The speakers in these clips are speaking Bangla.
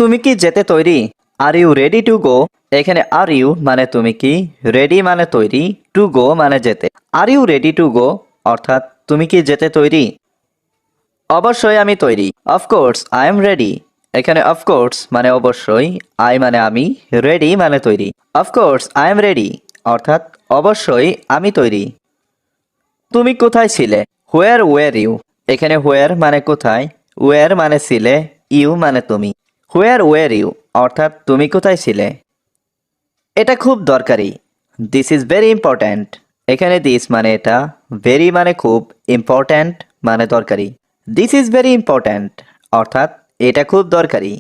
তুমি কি যেতে তৈরি? Are you ready to go? এখানে আর ইউ মানে তুমি কি, রেডি মানে তৈরি, টু গো মানে যেতে। Are you ready to go অর্থাৎ তুমি কি যেতে তৈরি? অবশ্যই আমি তৈরি। Of course I am ready. এখানে অফকোর্স মানে অবশ্যই, আই মানে আমি, রেডি মানে তৈরি। অফকোর্স আই এম রেডি অর্থাৎ অবশ্যই আমি তৈরি। তুমি কোথায় ছিলে? Where were you? এখানে হোয়ার মানে কোথায়, ওয়ার মানে ছিলে, ইউ মানে তুমি। হোয়ার ওয়ার ইউ অর্থাৎ তুমি কোথায় ছিলে? এটা খুব দরকারি। This is very important. এখানে দিস মানে এটা, ভেরি মানে খুব, ইম্পর্ট্যান্ট মানে দরকারি। দিস ইজ ভেরি ইম্পর্ট্যান্ট অর্থাৎ এটা খুব দরকারি।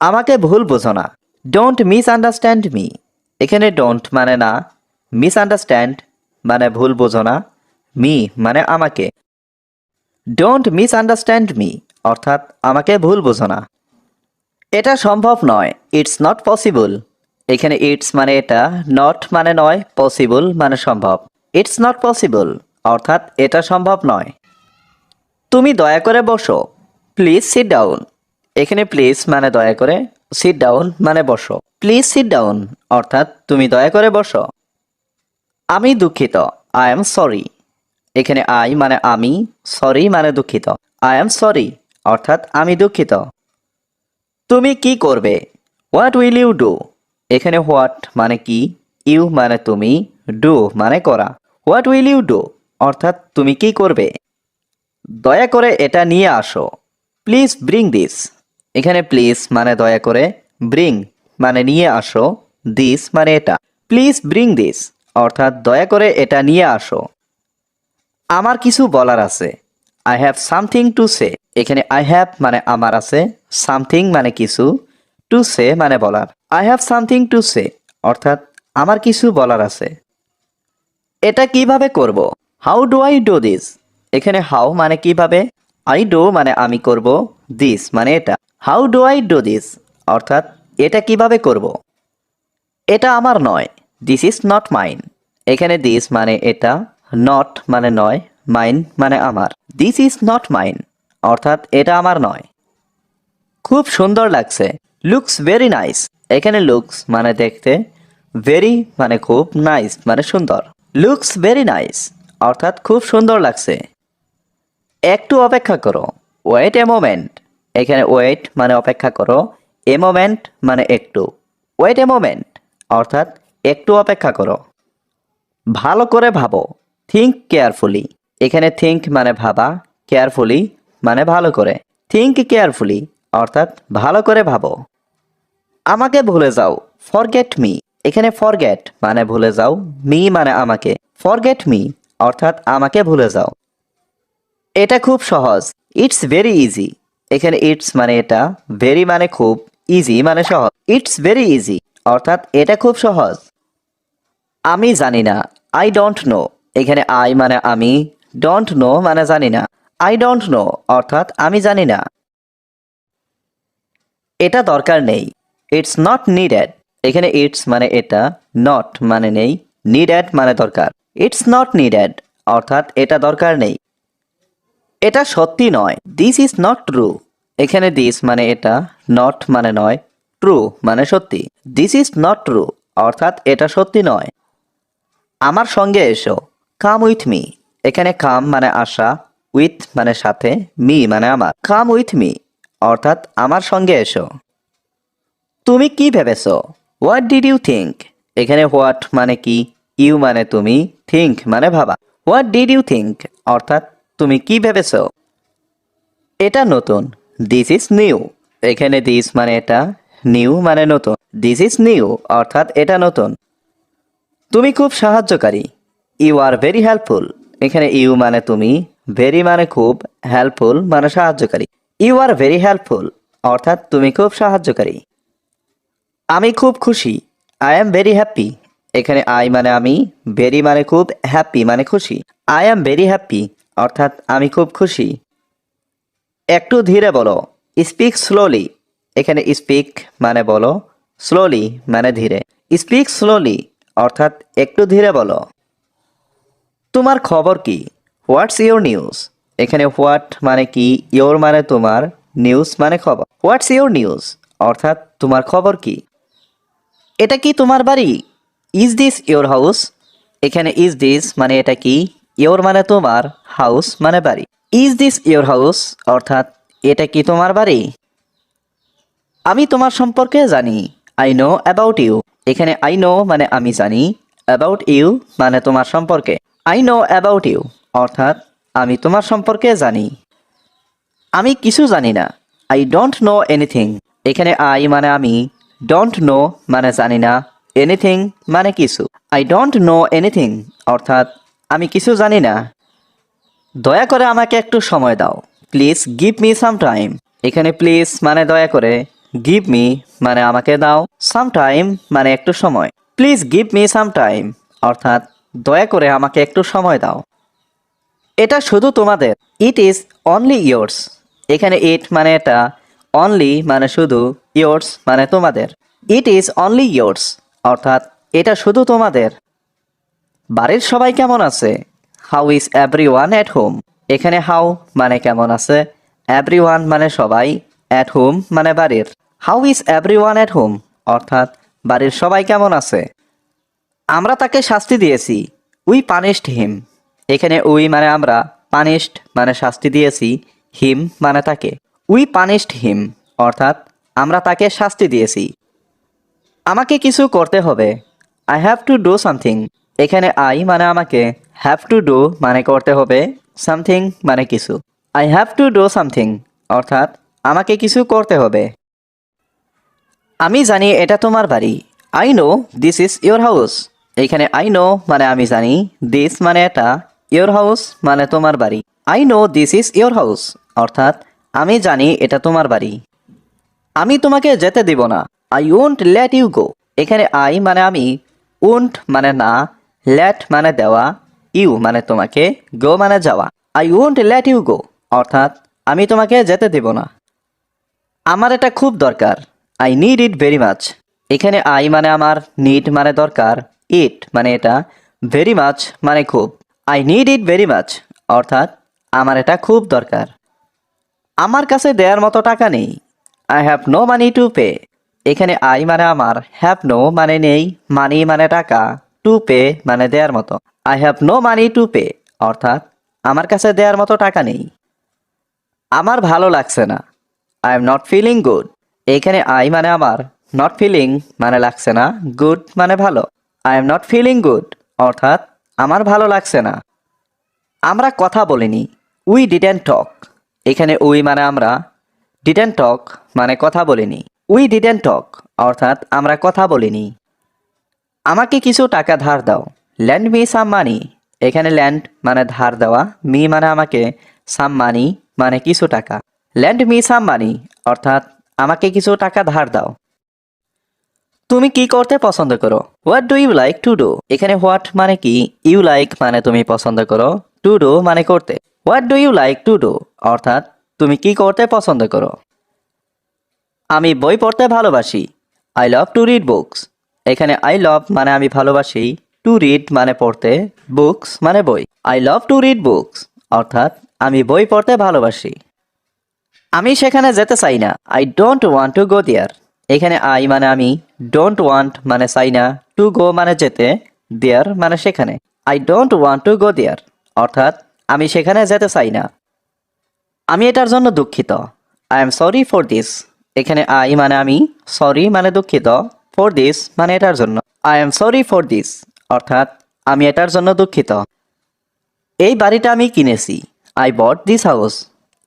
আমাকে ভুল বোঝো না। Don't miss understand me. এখানে ডোন্ট মানে না, মিস আন্ডারস্ট্যান্ড মানে ভুল বোঝো না, মি মানে আমাকে। ডোন্ট মিস আন্ডারস্ট্যান্ড মি অর্থাৎ আমাকে ভুল বোঝো না। এটা সম্ভব নয়, ইটস নট পসিবল। এখানে ইটস মানে এটা, নট মানে নয়, পসিবল মানে সম্ভব। ইটস নট পসিবল অর্থাৎ এটা সম্ভব নয়। তুমি দয়া করে বসো। Please sit down. এখানে প্লিজ মানে দয়া করে, সিট ডাউন মানে বসো। প্লিজ সিট ডাউন অর্থাৎ তুমি দয়া করে বসো। আমি দুঃখিত, আই এম সরি। এখানে আই মানে আমি, সরি মানে দুঃখিত। আই এম সরি অর্থাৎ আমি দুঃখিত। তুমি কি করবে? What will you do? এখানে হোয়াট মানে কি, ইউ মানে তুমি, ডু মানে করা। হোয়াট উইল ইউ ডু অর্থাৎ তুমি কি করবে? দয়া করে এটা নিয়ে আসো। Please bring this. এখানে প্লিজ মানে দয়া করে, ব্রিং মানে নিয়ে আসো, দিস মানে এটা। প্লিজ ব্রিং দিস অর্থাৎ দয়া করে এটা নিয়ে আসো। আমার কিছু বলার আছে। I have something to say. এখানে আই হ্যাভ মানে আমার আছে, সামথিং মানে কিছু, টু সে মানে বলার। I have something to say অর্থাৎ আমার কিছু বলার আছে। এটা কিভাবে করব? How do I do this? এখানে হাউ মানে কিভাবে, আই ডু মানে আমি করব, দিস মানে এটা। How do I do this অর্থাৎ এটা কিভাবে করব? এটা আমার নয়, দিস ইজ নট মাইন। এখানে দিস মানে এটা, নট মানে নয়, মাইন মানে আমার। দিস ইজ নট মাইন অর্থাৎ এটা আমার নয়। খুব সুন্দর লাগছে, লুকস ভেরি নাইস। এখানে লুকস মানে দেখতে, ভেরি মানে খুব, নাইস মানে সুন্দর। লুকস ভেরি নাইস অর্থাৎ খুব সুন্দর লাগছে। একটু অপেক্ষা করো, ওয়েট এ মোমেন্ট। এখানে ওয়েট মানে অপেক্ষা করো, এ মোমেন্ট মানে একটু। ওয়েট এ মোমেন্ট অর্থাৎ একটু অপেক্ষা করো। ভালো করে ভাবো, থিঙ্ক কেয়ারফুলি। এখানে থিঙ্ক মানে ভাবা, কেয়ারফুলি মানে ভালো করে। থিঙ্ক কেয়ারফুলি অর্থাৎ ভালো করে ভাবো। আমাকে ভুলে যাও, ফরগেট মি। এখানে ফরগেট মানে ভুলে যাও, মি মানে আমাকে। ফরগেট মি অর্থাৎ আমাকে ভুলে যাও। এটা খুব সহজ, ইটস ভেরি ইজি। এখানে ইটস মানে এটা, ভেরি মানে খুব, ইজি মানে সহজ। ইটস ভেরি ইজি অর্থাৎ এটা খুব সহজ। আমি জানি না, আই ডোন্ট নো। এখানে আই মানে আমি, ডোন্ট নো মানে জানি না। আই ডোন্ট নো অর্থাৎ আমি জানি না। এটা দরকার নেই, ইটস নট নিডেড। এখানে ইটস মানে এটা, নট মানে নেই, নিডেড মানে দরকার। ইটস নট নিডেড অর্থাৎ এটা দরকার নেই। এটা সত্যি নয়, দিস ইজ নট ট্রু। এখানে দিস মানে এটা, নট মানে নয়, ট্রু মানে সত্যি। দিস ইজ নট ট্রু অর্থাৎ এটা সত্যি নয়। আমার সঙ্গে এসো, কাম উইথ মি। এখানে কাম মানে আসা, উইথ মানে সাথে, মি মানে আমার। কাম উইথ মি অর্থাৎ আমার সঙ্গে এসো। তুমি কি ভেবেছো? What did you think? এখানে হোয়াট মানে কি, ইউ মানে তুমি, থিঙ্ক মানে ভাবা। হোয়াট ডিড ইউ থিঙ্ক অর্থাৎ তুমি কি ভেবেছো? এটা নতুন, দিস ইজ নিউ। এখানে দিস মানে এটা, নিউ মানে নতুন। দিস ইজ নিউ অর্থাৎ এটা নতুন। তুমি খুব সাহায্যকারী, ইউ আর ভেরি হেল্পফুল। এখানে ইউ মানে তুমি, ভেরি মানে খুব, হেল্পফুল মানে সাহায্যকারী। ইউ আর ভেরি হেল্পফুল অর্থাৎ তুমি খুব সাহায্যকারী। আমি খুব খুশি, আই এম ভেরি হ্যাপি। এখানে আই মানে আমি, ভেরি মানে খুব, হ্যাপি মানে খুশি। আই এম ভেরি হ্যাপি অর্থাৎ আমি খুব খুশি। একটু ধীরে বলো, স্পিক স্লোলি। এখানে স্পিক মানে বলো, স্লোলি মানে ধীরে। স্পিক স্লোলি অর্থাৎ একটু ধীরে বলো। তোমার খবর কি? What's your news? এখানে হোয়াট মানে কি, ইয়োর মানে তোমার, নিউজ মানে খবর। হোয়াটস ইউর নিউজ অর্থাৎ তোমার খবর কি। এটা কি তোমার বাড়ি? Is this your house? এখানে ইজ দিস মানে এটা কি, ইয়োর মানে তোমার, হাউস মানে বাড়ি। ইজ দিস ইয়োর হাউস অর্থাৎ এটা কি তোমার বাড়ি। আমি তোমার সম্পর্কে জানি। I know about you. এখানে আই নো মানে আমি জানি, অ্যাবাউট ইউ মানে তোমার সম্পর্কে। আই নো অ্যাবাউট ইউ অর্থাৎ আমি তোমার সম্পর্কে জানি। আমি কিছু জানি না। I don't know anything. এখানে আই মানে আমি, ডোন্ট নো মানে জানি না, এনিথিং মানে কিছু। আই ডোন্ট নো এনিথিং অর্থাৎ আমি কিছু জানি না। দয়া করে আমাকে একটু সময় দাও। Please give me some time. এখানে প্লিজ মানে দয়া করে, গিভ মি মানে আমাকে দাও, সাম টাইম মানে একটু সময়। Please give me some time অর্থাৎ দয়া করে আমাকে একটু সময় দাও। এটা শুধু তোমাদের। It is only yours. এখানে ইট মানে এটা, অনলি মানে শুধু, ইয়োর্স মানে তোমাদের। ইট ইজ অনলি ইয়োর্স অর্থাৎ এটা শুধু তোমাদের। বাড়ির সবাই কেমন আছে? How is everyone at home. এখানে হাউ মানে কেমন আছে, এভরিওয়ান মানে সবাই, অ্যাট হোম মানে বাড়ির। How is everyone at home অর্থাৎ বাড়ির সবাই কেমন আছে। আমরা তাকে শাস্তি দিয়েছি। উই পানিশড হিম। এখানে উই মানে আমরা, পানিশড মানে শাস্তি দিয়েছি, হিম মানে তাকে। উই পানিশড হিম অর্থাৎ আমরা তাকে শাস্তি দিয়েছি। আমাকে কিছু করতে হবে। I have to do something. এখানে আই মানে আমাকে, হ্যাভ টু ডু মানে করতে হবে, সামথিং মানে কিছু। I have to do something অর্থাৎ আমাকে কিছু করতে হবে। আমি জানি এটা তোমার বাড়ি। I know this is your house. এখানে আই নো মানে আমি জানি, দিস মানে এটা, ইয়োর হাউস মানে তোমার বাড়ি। I know this is your house অর্থাৎ আমি জানি এটা তোমার বাড়ি। আমি তোমাকে যেতে দিব না। I won't let you go. এখানে আই মানে আমি, ওন্ট মানে না, লেট মানে দেওয়া, ইউ মানে তোমাকে, গো মানে যাওয়া। I won't let you go অর্থাৎ আমি তোমাকে যেতে দিব না। আমার এটা খুব দরকার। I need it very much. এখানে আই মানে আমার, নিড মানে দরকার, ইট মানে এটা, ভেরি মাচ মানে খুব। I need it very much অর্থাৎ আমার এটা খুব দরকার। আমার কাছে দেওয়ার মতো টাকা নেই। I have no money to pay. এখানে আই মানে আমার, হ্যাভ নো মানে নেই, মানি মানে টাকা, টু পে মানে দেওয়ার মতো। I have no money to pay অর্থাৎ আমার কাছে দেওয়ার মতো টাকা নেই। আমার ভালো লাগছে না। I am not feeling good. এখানে আই মানে আমার, নট ফিলিং মানে লাগছে না, গুড মানে ভালো। I am not feeling good অর্থাৎ আমার ভালো লাগছে না। আমরা কথা বলিনি। We didn't talk. এখানে উই মানে আমরা, ডিডেন্ট টক মানে কথা বলিনি। উই ডিডেন্ট টক অর্থাৎ আমরা কথা বলিনি। আমাকে কিছু টাকা ধার দাও। Lend me some money. এখানে ল্যান্ড মানে ধার দেওয়া, মি মানে আমাকে, সাম মানি মানে কিছু টাকা। ল্যান্ড মি সাম মানি অর্থাৎ আমাকে কিছু টাকা ধার দাও। তুমি কি করতে পছন্দ করো? What do you like to do. এখানে হোয়াট মানে কি, ইউ লাইক মানে তুমি পছন্দ করো, টু ডু মানে করতে। What do you like to do অর্থাৎ তুমি কি করতে পছন্দ করো। আমি বই পড়তে ভালোবাসি। I love to read books. এখানে আই লাভ মানে আমি ভালোবাসি, টু রিড মানে পড়তে, বুকস মানে বই। I love to read books অর্থাৎ আমি বই পড়তে ভালোবাসি। আমি সেখানে যেতে চাই না। I don't want to go there. এখানে আই মানে আমি, ডোন্ট ওয়ান্ট মানে চাই না, টু গো মানে যেতে, দেয়ার মানে সেখানে। I don't want to go there অর্থাৎ আমি সেখানে যেতে চাই না। আমি এটার জন্য দুঃখিত। I am sorry for this. এখানে আই মানে আমি, সরি মানে দুঃখিত, ফর দিস মানে এটার জন্য। I am sorry for this অর্থাৎ আমি এটার জন্য দুঃখিত। এই বাড়িটা আমি কিনেছি। I bought this house.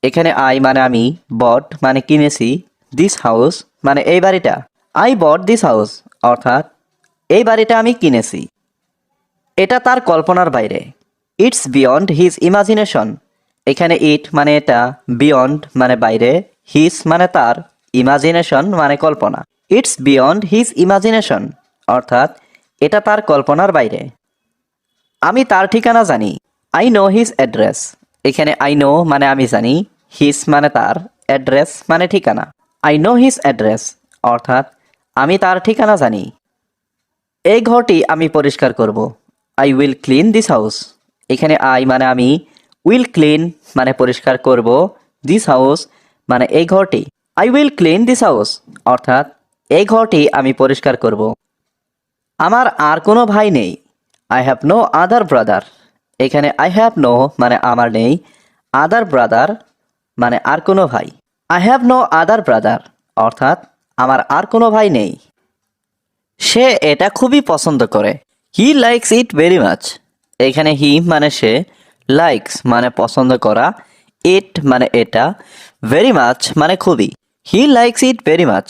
এখানে আই মানে আমি, বট মানে কিনেছি, দিস হাউস মানে এই বাড়িটা। আই বট দিস হাউস অর্থাৎ এই বাড়িটা আমি কিনেছি। এটা তার কল্পনার বাইরে। It's beyond his imagination. এখানে ইট মানে এটা, বিয়ন্ড মানে বাইরে, হিজ মানে তার, ইমাজিনেশন মানে কল্পনা। ইটস বিয়ন্ড হিজ ইমাজিনেশন অর্থাৎ এটা তার কল্পনার বাইরে। আমি তার ঠিকানা জানি। I know his address. এখানে আই নো মানে আমি জানি, হিজ মানে তার, অ্যাড্রেস মানে ঠিকানা। আই নো হিজ অ্যাড্রেস অর্থাৎ আমি তার ঠিকানা জানি। এই ঘরটি আমি পরিষ্কার করব। I will clean this house. এখানে আই মানে আমি, উইল ক্লিন মানে পরিষ্কার করব, দিস হাউস মানে এই ঘরটি। I will clean this house অর্থাৎ এই ঘরটি আমি পরিষ্কার করব। আমার আর কোনো ভাই নেই। I have no other brother. এখানে আই হ্যাভ নো মানে আমার নেই, আদার ব্রাদার মানে আর কোনো ভাই। I have no other brother অর্থাৎ আমার আর কোনো ভাই নেই। সে এটা খুবই পছন্দ করে। He likes it very much. এখানে হি মানে সে, লাইকস মানে পছন্দ করা, ইট মানে এটা, ভেরি মাচ মানে খুবই। He likes it very much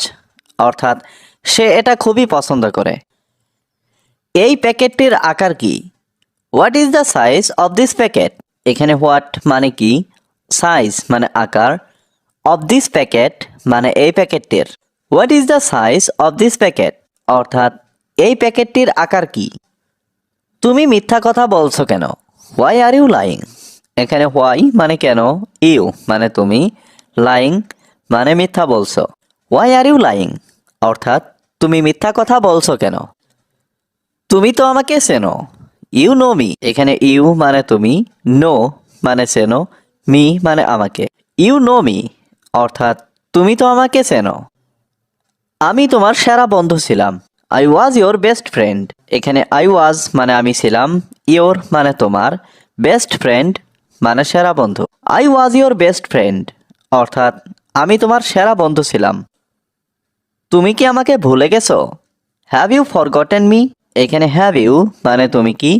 অর্থাৎ সে এটা খুবই পছন্দ করে। এই প্যাকেটটির আকার কি? What is the size of this packet? এখানে হোয়াট মানে কি, সাইজ মানে আকার, অফ দিস প্যাকেট মানে এই প্যাকেটটির। What is the size of this packet অর্থাৎ এই প্যাকেটটির আকার কি? তুমি মিথ্যা কথা বলছো কেন? Why are you lying? এখানে হোয়াই মানে কেন, ইউ মানে তুমি, লাইং মানে মিথ্যা বলছো। হোয়াই আর ইউ লাইং অর্থাৎ তুমি মিথ্যা কথা বলছো কেন? তুমি তো আমাকে চেনো। You know me. এখানে ইউ মানে তুমি, নো মানে চেনো, মি মানে আমাকে। ইউ নো মি অর্থাৎ তুমি তো আমাকে চেনো। আমি তোমার সেরা বন্ধু ছিলাম। I was your best friend. এখানে আই ওয়াজ মানে আমি ছিলাম, ইয়োর মানে তোমার, বেস্ট ফ্রেন্ড মানে সেরা বন্ধু। I was your best friend অর্থাৎ আমি তোমার সেরা বন্ধু ছিলাম। তুমি কি আমাকে ভুলে গেছো? Have you forgotten me? এখানে হ্যাভ ইউ মানে তুমি কি,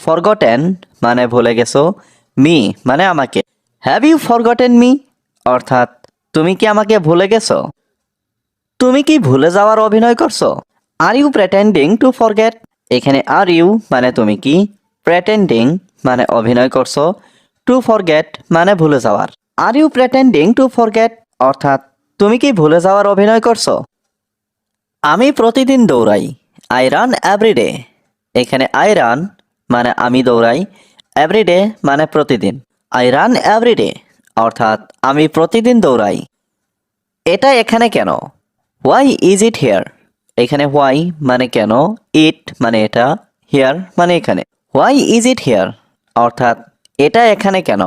ফরগটেন মানে ভুলে গেছো, মি মানে আমাকে। হ্যাভ ইউ ফরগটেন মি অর্থাৎ তুমি কি আমাকে ভুলে গেছো? তুমি কি ভুলে যাওয়ার অভিনয় করছো? Are you pretending to forget? এখানে আর ইউ মানে তুমি কি, প্রেটেন্ডিং মানে অভিনয় করছো, টু ফরগেট মানে ভুলে যাওয়ার। আর ইউ প্রেটেন্ডিং টু ফরগেট অর্থাৎ তুমি কি ভুলে যাওয়ার অভিনয় করছো? আমি প্রতিদিন দৌড়াই। I run every day. এখানে আই রান মানে আমি দৌড়াই, এভরিডে মানে প্রতিদিন। আই রান এভরিডে অর্থাৎ আমি প্রতিদিন দৌড়াই। এটা এখানে কেন? Why is it here? এখানে হোয়াই মানে কেন, ইট মানে এটা, হিয়ার মানে এখানে। হোয়াই ইজ ইট হিয়ার অর্থাৎ এটা এখানে কেন?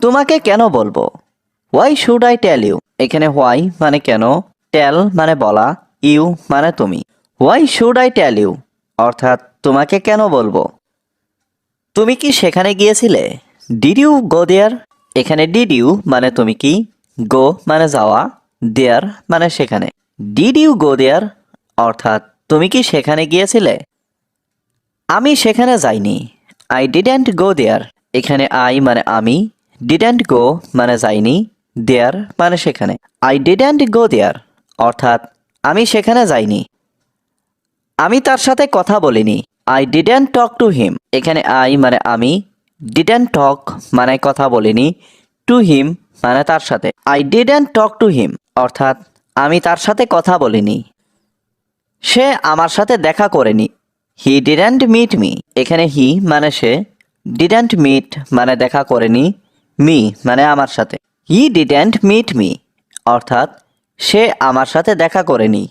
তোমাকে কেন বলবো? Why should I tell you? এখানে হোয়াই মানে কেন, টেল মানে বলা, ইউ মানে তুমি। Why should I tell you অর্থাৎ তোমাকে কেন বলবো? তুমি কি সেখানে গিয়েছিলে? Did you go there? এখানে ডিড ইউ মানে তুমি কি, গো মানে যাওয়া, দেয়ার মানে সেখানে। ডিড ইউ গো দেয়ার অর্থাৎ তুমি কি সেখানে গিয়েছিলে? আমি সেখানে যাইনি। I didn't go there. এখানে আই মানে আমি, ডিডেন্ট গো মানে যাইনি, দেয়ার মানে সেখানে। আই ডিডেন্ট গো দেয়ার অর্থাৎ আমি সেখানে যাইনি। আমি তার সাথে কথা বলিনি। I didn't talk to him. এখানে আই মানে আমি, ডিডেন্ট টক মানে কথা বলিনি, টু হিম মানে তার সাথে। I didn't talk to him অর্থাৎ আমি তার সাথে কথা বলিনি। সে আমার সাথে দেখা করেনি। He didn't meet me. এখানে হি মানে সে, ডিডেন্ট মিট মানে দেখা করেনি, মি মানে আমার সাথে। হি ডিডেন্ট মিট মি অর্থাৎ সে আমার সাথে দেখা করেনি।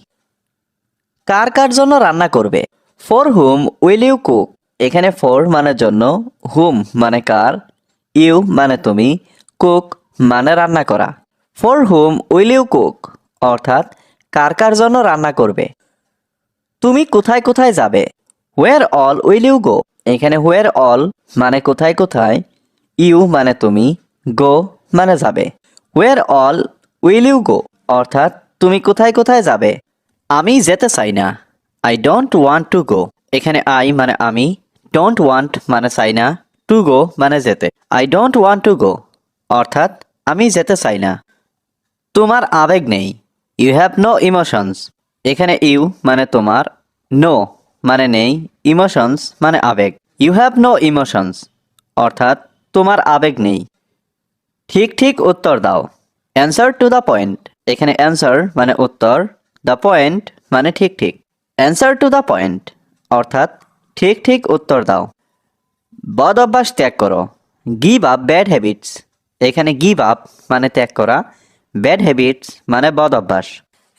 কার কার জন্য রান্না করবে? For whom will you cook? এখানে ফর মানে জন্য, হুম মানে কার, ইউ মানে তুমি, কুক মানে রান্না করা। For whom will you cook অর্থাৎ কার কার জন্য রান্না করবে। তুমি কোথায় কোথায় যাবে? Where all will you go? এখানে হোয়ার অল মানে কোথায় কোথায়, ইউ মানে তুমি, গো মানে যাবে। Where all will you go অর্থাৎ তুমি কোথায় কোথায় যাবে। আমি যেতে চাই না। I don't want to go. এখানে আই মানে আমি, ডোন্ট ওয়ান্ট মানে চাই না, টু গো মানে যেতে। I don't want to go অর্থাৎ আমি যেতে চাই না। তোমার আবেগ নেই। You have no emotions. এখানে ইউ মানে তোমার, নো মানে নেই, ইমোশনস মানে আবেগ। ইউ হ্যাভ নো ইমোশনস অর্থাৎ তোমার আবেগ নেই। ঠিক ঠিক উত্তর দাও। Answer to the point. এখানে অ্যান্সার মানে উত্তর, দ্য পয়েন্ট মানে ঠিক ঠিক। অ্যান্সার টু দ্য পয়েন্ট অর্থাৎ ঠিক ঠিক উত্তর দাও। বদ অভ্যাস ত্যাগ করো। Give up bad habits. এখানে গিভ আপ মানে ত্যাগ করা, ব্যাড হ্যাবিটস মানে বদ অভ্যাস।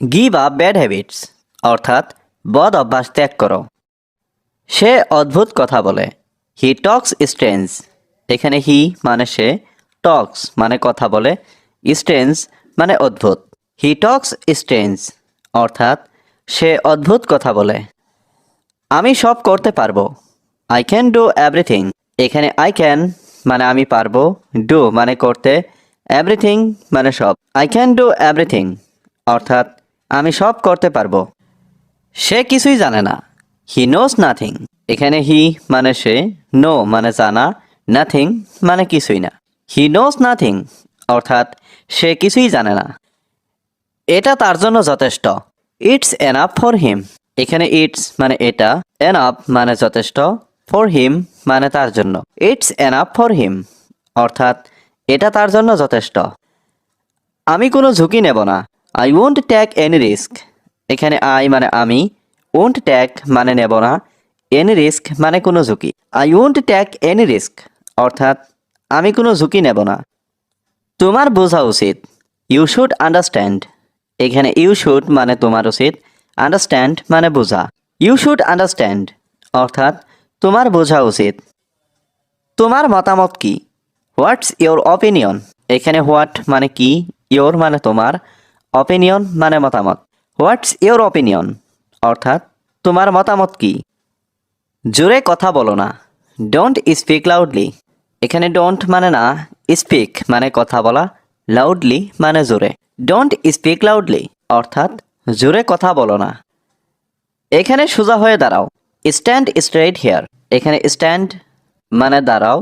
গিভ আপ ব্যাড হ্যাবিটস অর্থাৎ বদ অভ্যাস ত্যাগ করো। সে অদ্ভুত কথা বলে। হি টক্স স্ট্রেঞ্জ। এখানে হি মানে সে, টক্স মানে কথা বলে, স্ট্রেঞ্জ মানে অদ্ভুত। হি টক্স স্ট্রেঞ্জ অর্থাৎ সে অদ্ভুত কথা বলে। আমি সব করতে পারবো। I can do everything. এখানে আই ক্যান মানে আমি পারবো, ডু মানে করতে, এভরিথিং মানে সব। আই ক্যান ডু এভরিথিং অর্থাৎ আমি সব করতে পারবো। সে কিছুই জানে না। He knows nothing. এখানে হি মানে সে, নো মানে জানা, নাথিং মানে কিছুই না। হি নোজ নাথিং অর্থাৎ সে কিছুই জানে না। এটা তার জন্য যথেষ্ট। It's enough for him. এখানে ইটস মানে এটা, এনাফ মানে যথেষ্ট, ফর হিম মানে তার জন্য। ইটস এনাফ ফর হিম অর্থাৎ এটা তার জন্য যথেষ্ট। আমি কোনো ঝুঁকি নেব না। I won't take any risk. এখানে আই মানে আমি, ওন্ট টেক মানে নেব না, এনি রিস্ক মানে কোনো ঝুঁকি। I won't take any risk অর্থাৎ আমি কোনো ঝুঁকি নেব না। তোমার বোঝা উচিত। You should understand. এখানে ইউ শুড মানে তোমার উচিত, আন্ডারস্ট্যান্ড মানে বোঝা। ইউ শুড আন্ডারস্ট্যান্ড অর্থাৎ তোমার বোঝা উচিত। তোমার মতামত কি? What's your opinion. এখানে হোয়াট মানে কি, ইয়োর মানে তোমার, অপিনিয়ন মানে মতামত। হোয়াটস ইয়োর অপিনিয়ন অর্থাৎ তোমার মতামত কি? জোরে কথা বলো না। Don't speak loudly. এখানে ডোন্ট মানে না, স্পিক মানে কথা বলা, লাউডলি মানে জোরে। ডোন্ট স্পিক লাউডলি অর্থাৎ জোরে কথা বলো না। এখানে সোজা হয়ে দাঁড়াও। Stand straight here. এখানে স্ট্যান্ড মানে দাঁড়াও,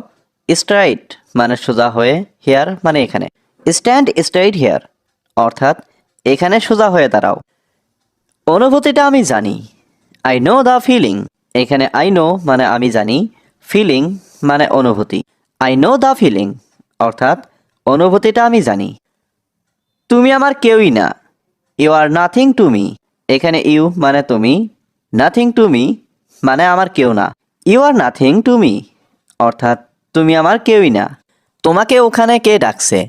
স্ট্রাইট মানে সোজা হয়ে, হেয়ার মানে এখানে। স্ট্যান্ড স্ট্রেইট হেয়ার অর্থাৎ এখানে সোজা হয়ে দাঁড়াও। অনুভূতিটা আমি জানি। I know the feeling. এখানে আই নো মানে আমি জানি, ফিলিং মানে অনুভূতি। আই নো দ্য ফিলিং অর্থাৎ অনুভূতিটা আমি জানি। তুমি আমার কেউই না। You are nothing to me. এখানে ইউ মানে তুমি, নাথিং টু মি মানে আমার কেউ না। You are nothing to me অর্থাৎ তুমি আমার কেউই না। তোমাকে ওখানে কে ডাকছে?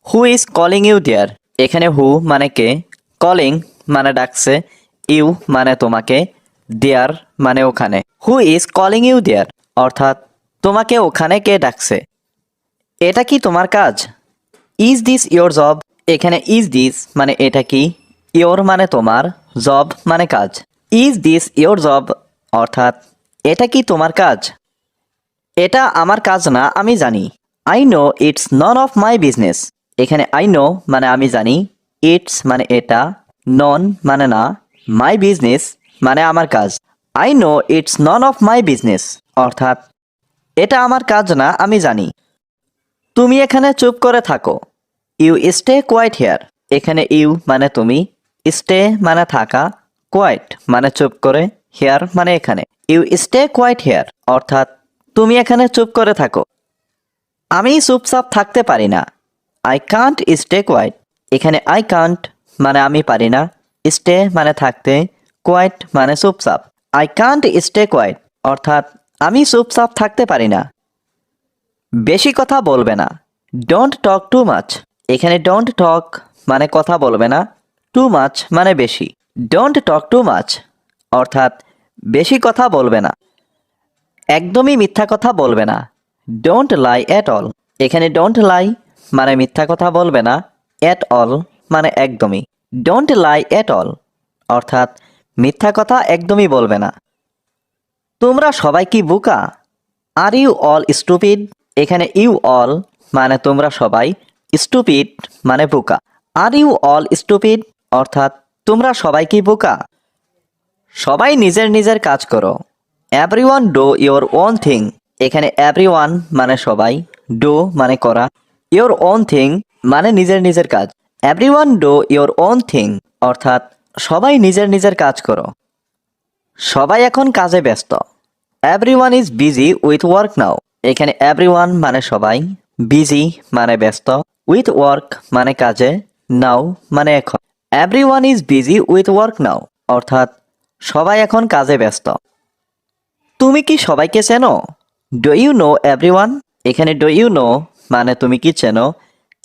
Who is calling you there. এখানে হু মানে কে, কলিং মানে ডাকছে, ইউ মানে তোমাকে, দেয়ার মানে ওখানে। Who is calling you there অর্থাৎ তোমাকে ওখানে কে ডাকছে। এটা কি তোমার কাজ? Is this your job. এখানে ইজ দিস মানে এটা কি, ইয়োর মানে তোমার, জব মানে কাজ। ইজ দিস ইয়োর জব অর্থাৎ এটা কি তোমার কাজ? এটা আমার কাজ না, আমি জানি। I no it's none of my business. এখানে আই নো মানে আমি জানি, ইটস মানে এটা, নন মানে না, মাই বিজনেস মানে আমার কাজ। I know it's none of my business অর্থাৎ এটা আমার কাজ না, আমি জানি। তুমি এখানে চুপ করে থাকো। You stay quiet here. এখানে ইউ মানে তুমি, স্টে মানে থাকা, কোয়াইট মানে চুপ করে, হেয়ার মানে এখানে। ইউ স্টে কোয়াইট হেয়ার অর্থাৎ তুমি এখানে চুপ করে থাকো। আমি চুপচাপ থাকতে পারি না। I Kant stay quiet. এখানে আই কান্ট মানে আমি পারি না, স্টে মানে থাকতে, কোয়াইট মানে চুপচাপ। আই কান্ট স্টে কোয়াইট অর্থাৎ আমি চুপচাপ থাকতে পারি না। বেশি কথা বলবে না। Don't talk too much. এখানে ডোন্ট টক মানে কথা বলবে না, টু মাচ মানে বেশি। ডোন্ট টক টু মাচ অর্থাৎ বেশি কথা বলবে না। একদমই মিথ্যা কথা বলবে না। Don't lie at all. এখানে ডোন্ট লাই মানে মিথ্যা কথা বলবে না, এট অল মানে একদমই। ডোন্ট লাই এট অল অর্থাৎ মিথ্যা কথা একদমই বলবে না। তোমরা সবাই কি বোকা? Are you all stupid. এখানে ইউ অল মানে তোমরা সবাই, স্টুপিড মানে বোকা। আর ইউ অল স্টুপিড অর্থাৎ তোমরা সবাই কি বোকা? সবাই নিজের নিজের কাজ করো। Everyone do your own thing. এখানে এভরিওয়ান মানে সবাই, ডু মানে করা, ইয়োর ওন থিং মানে নিজের নিজের কাজ। Everyone do your own thing অর্থাৎ সবাই নিজের নিজের কাজ করো। সবাই এখন কাজে ব্যস্ত। Everyone is busy with work নাও। এখানে এভরিওয়ান মানে সবাই, বিজি মানে ব্যস্ত, উইথ ওয়ার্ক মানে কাজে, নাও মানে এখন। Everyone is busy with work now অর্থাৎ সবাই এখন কাজে ব্যস্ত। তুমি কি সবাইকে চেনো? Do you know everyone. এখানে ডু ইউ নো মানে তুমি কি চেনো,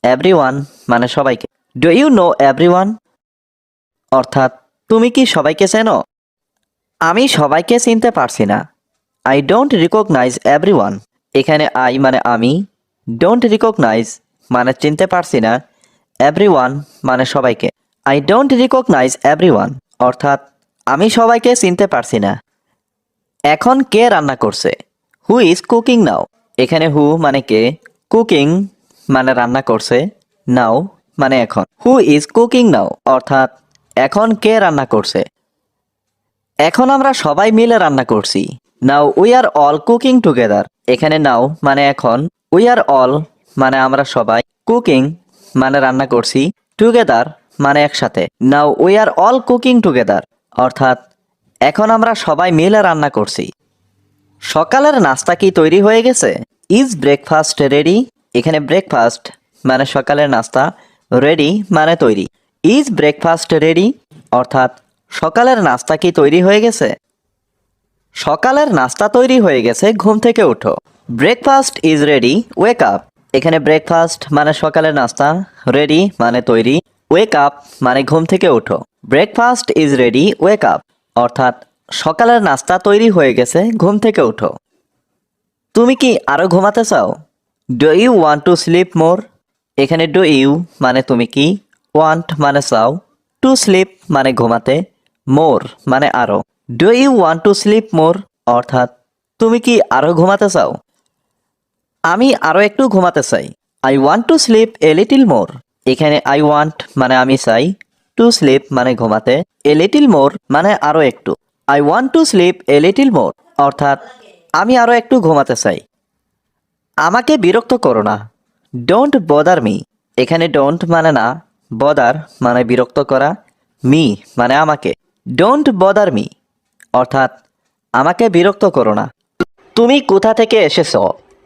এভরিওয়ান মানে সবাইকে। ডু ইউ নো এভরিওয়ান অর্থাৎ তুমি কি সবাইকে চেনো? আমি সবাইকে চিনতে পারছি না। I don't recognise everyone. এখানে আই মানে আমি, ডোন্ট রিকগনাইজ মানে চিনতে পারছি না, এভরিওয়ান মানে সবাইকে। আই ডোন্ট রিকগনাইজ এভরিওয়ান অর্থাৎ আমি সবাইকে চিনতে পারছি না। এখন কে রান্না করছে? হু ইজ কুকিং নাও? এখানে হু মানে কে, কুকিং মানে রান্না করছে, নাও মানে এখন। হু ইজ কুকিং নাও অর্থাৎ এখন কে রান্না করছে। এখন আমরা সবাই মিলে রান্না করছি। Now we are all cooking together. এখানে নাও মানে এখন, উই আর অল মানে আমরা সবাই, কুকিং মানে রান্না করছি, টুগেদার মানে একসাথে। Now we are all cooking together অর্থাৎ এখন আমরা সবাই মিলে রান্না করছি। সকালের নাস্তা কি তৈরি হয়ে গেছে? Is breakfast ready? এখানে ব্রেকফাস্ট মানে সকালের নাস্তা, রেডি মানে তৈরি। ইজ ব্রেকফাস্ট রেডি অর্থাৎ সকালের নাস্তা কি তৈরি হয়ে গেছে? সকালের নাস্তা তৈরি হয়ে গেছে, ঘুম থেকে ওঠো। Breakfast is ready, wake up. এখানে ব্রেকফাস্ট মানে সকালের নাস্তা, রেডি মানে তৈরি, ওয়েক আপ মানে ঘুম থেকে ওঠো। Breakfast is ready, wake up অর্থাৎ সকালের নাস্তা তৈরি হয়ে গেছে, ঘুম থেকে ওঠো। তুমি কি আরো ঘুমাতে চাও? Do you want to sleep more? এখানে ডু ইউ মানে তুমি কি, ওয়ান্ট মানে চাও, টু স্লিপ মানে ঘুমাতে, মোর মানে আরো। Do you want to sleep more অর্থাৎ তুমি কি আরো ঘুমাতে চাও? আমি আরো একটু ঘুমাতে চাই। I want to sleep a little more. এখানে আই ওয়ান্ট মানে আমি চাই, টু স্লিপ মানে ঘুমাতে, এ লিটিল মোর মানে আরো একটু। I want to sleep a little more অর্থাৎ আমি আরো একটু ঘুমাতে চাই। আমাকে বিরক্ত করো না। Don't bother me. এখানে ডোন্ট মানে না, বদার মানে বিরক্ত করা, মি মানে আমাকে। ডোন্ট বদার মি অর্থাৎ আমাকে বিরক্ত করো না। তুমি কোথা থেকে এসেছো?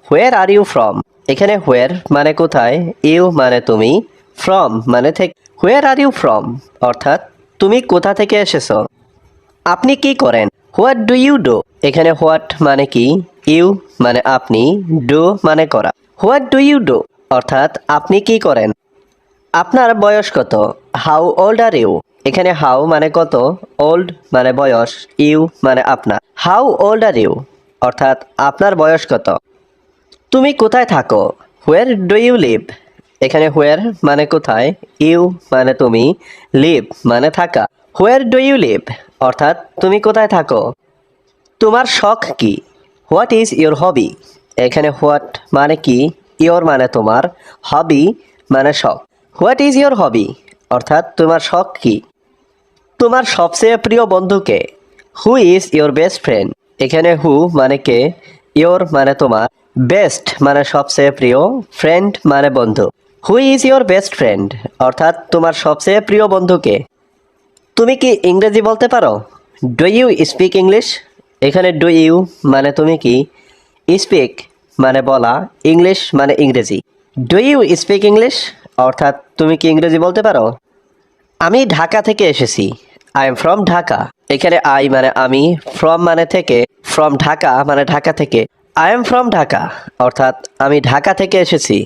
হোয়ার আর ইউ ফ্রম? এখানে হোয়ার মানে কোথায়, ইউ মানে তুমি, ফ্রম মানে থেকে। হোয়ার আর ইউ ফ্রম অর্থাৎ তুমি কোথা থেকে এসেছো। আপনি কি করেন? What do you do? এখানে হোয়াট মানে কি, ইউ মানে আপনি, ডু মানে করা। হোয়াট ডু ইউ ডু অর্থাৎ আপনি কি করেন। আপনার বয়স কত? How old are you? এখানে হাউ মানে কত, ওল্ড মানে বয়স, ইউ মানে আপনার। হাউ ওল্ড আর ইউ অর্থাৎ আপনার বয়স কত। তুমি কোথায় থাকো? Where do you live? এখানে হোয়ার মানে কোথায়, ইউ মানে তুমি, লিভ মানে থাকা। হোয়ার ডু ইউ লিভ অর্থাৎ তুমি কোথায় থাকো। তোমার শখ কি? What is your hobby? এখানে হোয়াট মানে কি, ইয়োর মানে তোমার, হবি মানে শখ। হোয়াট ইজ ইয়োর হবি অর্থাৎ তোমার শখ কি। তোমার সবচেয়ে প্রিয় বন্ধুকে? Who is your best friend? এখানে হু মানে কে, ইয়োর মানে তোমার, বেস্ট মানে সবচেয়ে প্রিয়, ফ্রেন্ড মানে বন্ধু। Who is your best friend অর্থাৎ তোমার সবচেয়ে প্রিয় বন্ধুকে। তুমি কি ইংরেজি বলতে পারো? Do you speak English? এখানে ডু ইউ মানে তুমি কি, স্পিক মানে বলা, ইংলিশ মানে ইংরেজি। ডু ইউ স্পিক ইংলিশ অর্থাৎ তুমি কি ইংরেজি বলতে পারো। আমি ঢাকা থেকে এসেছি। I am from Dhaka. এখানে আই মানে আমি, ফ্রম মানে থেকে, ফ্রম ঢাকা মানে ঢাকা থেকে। আই এম ফ্রম ঢাকা অর্থাৎ আমি ঢাকা থেকে এসেছি।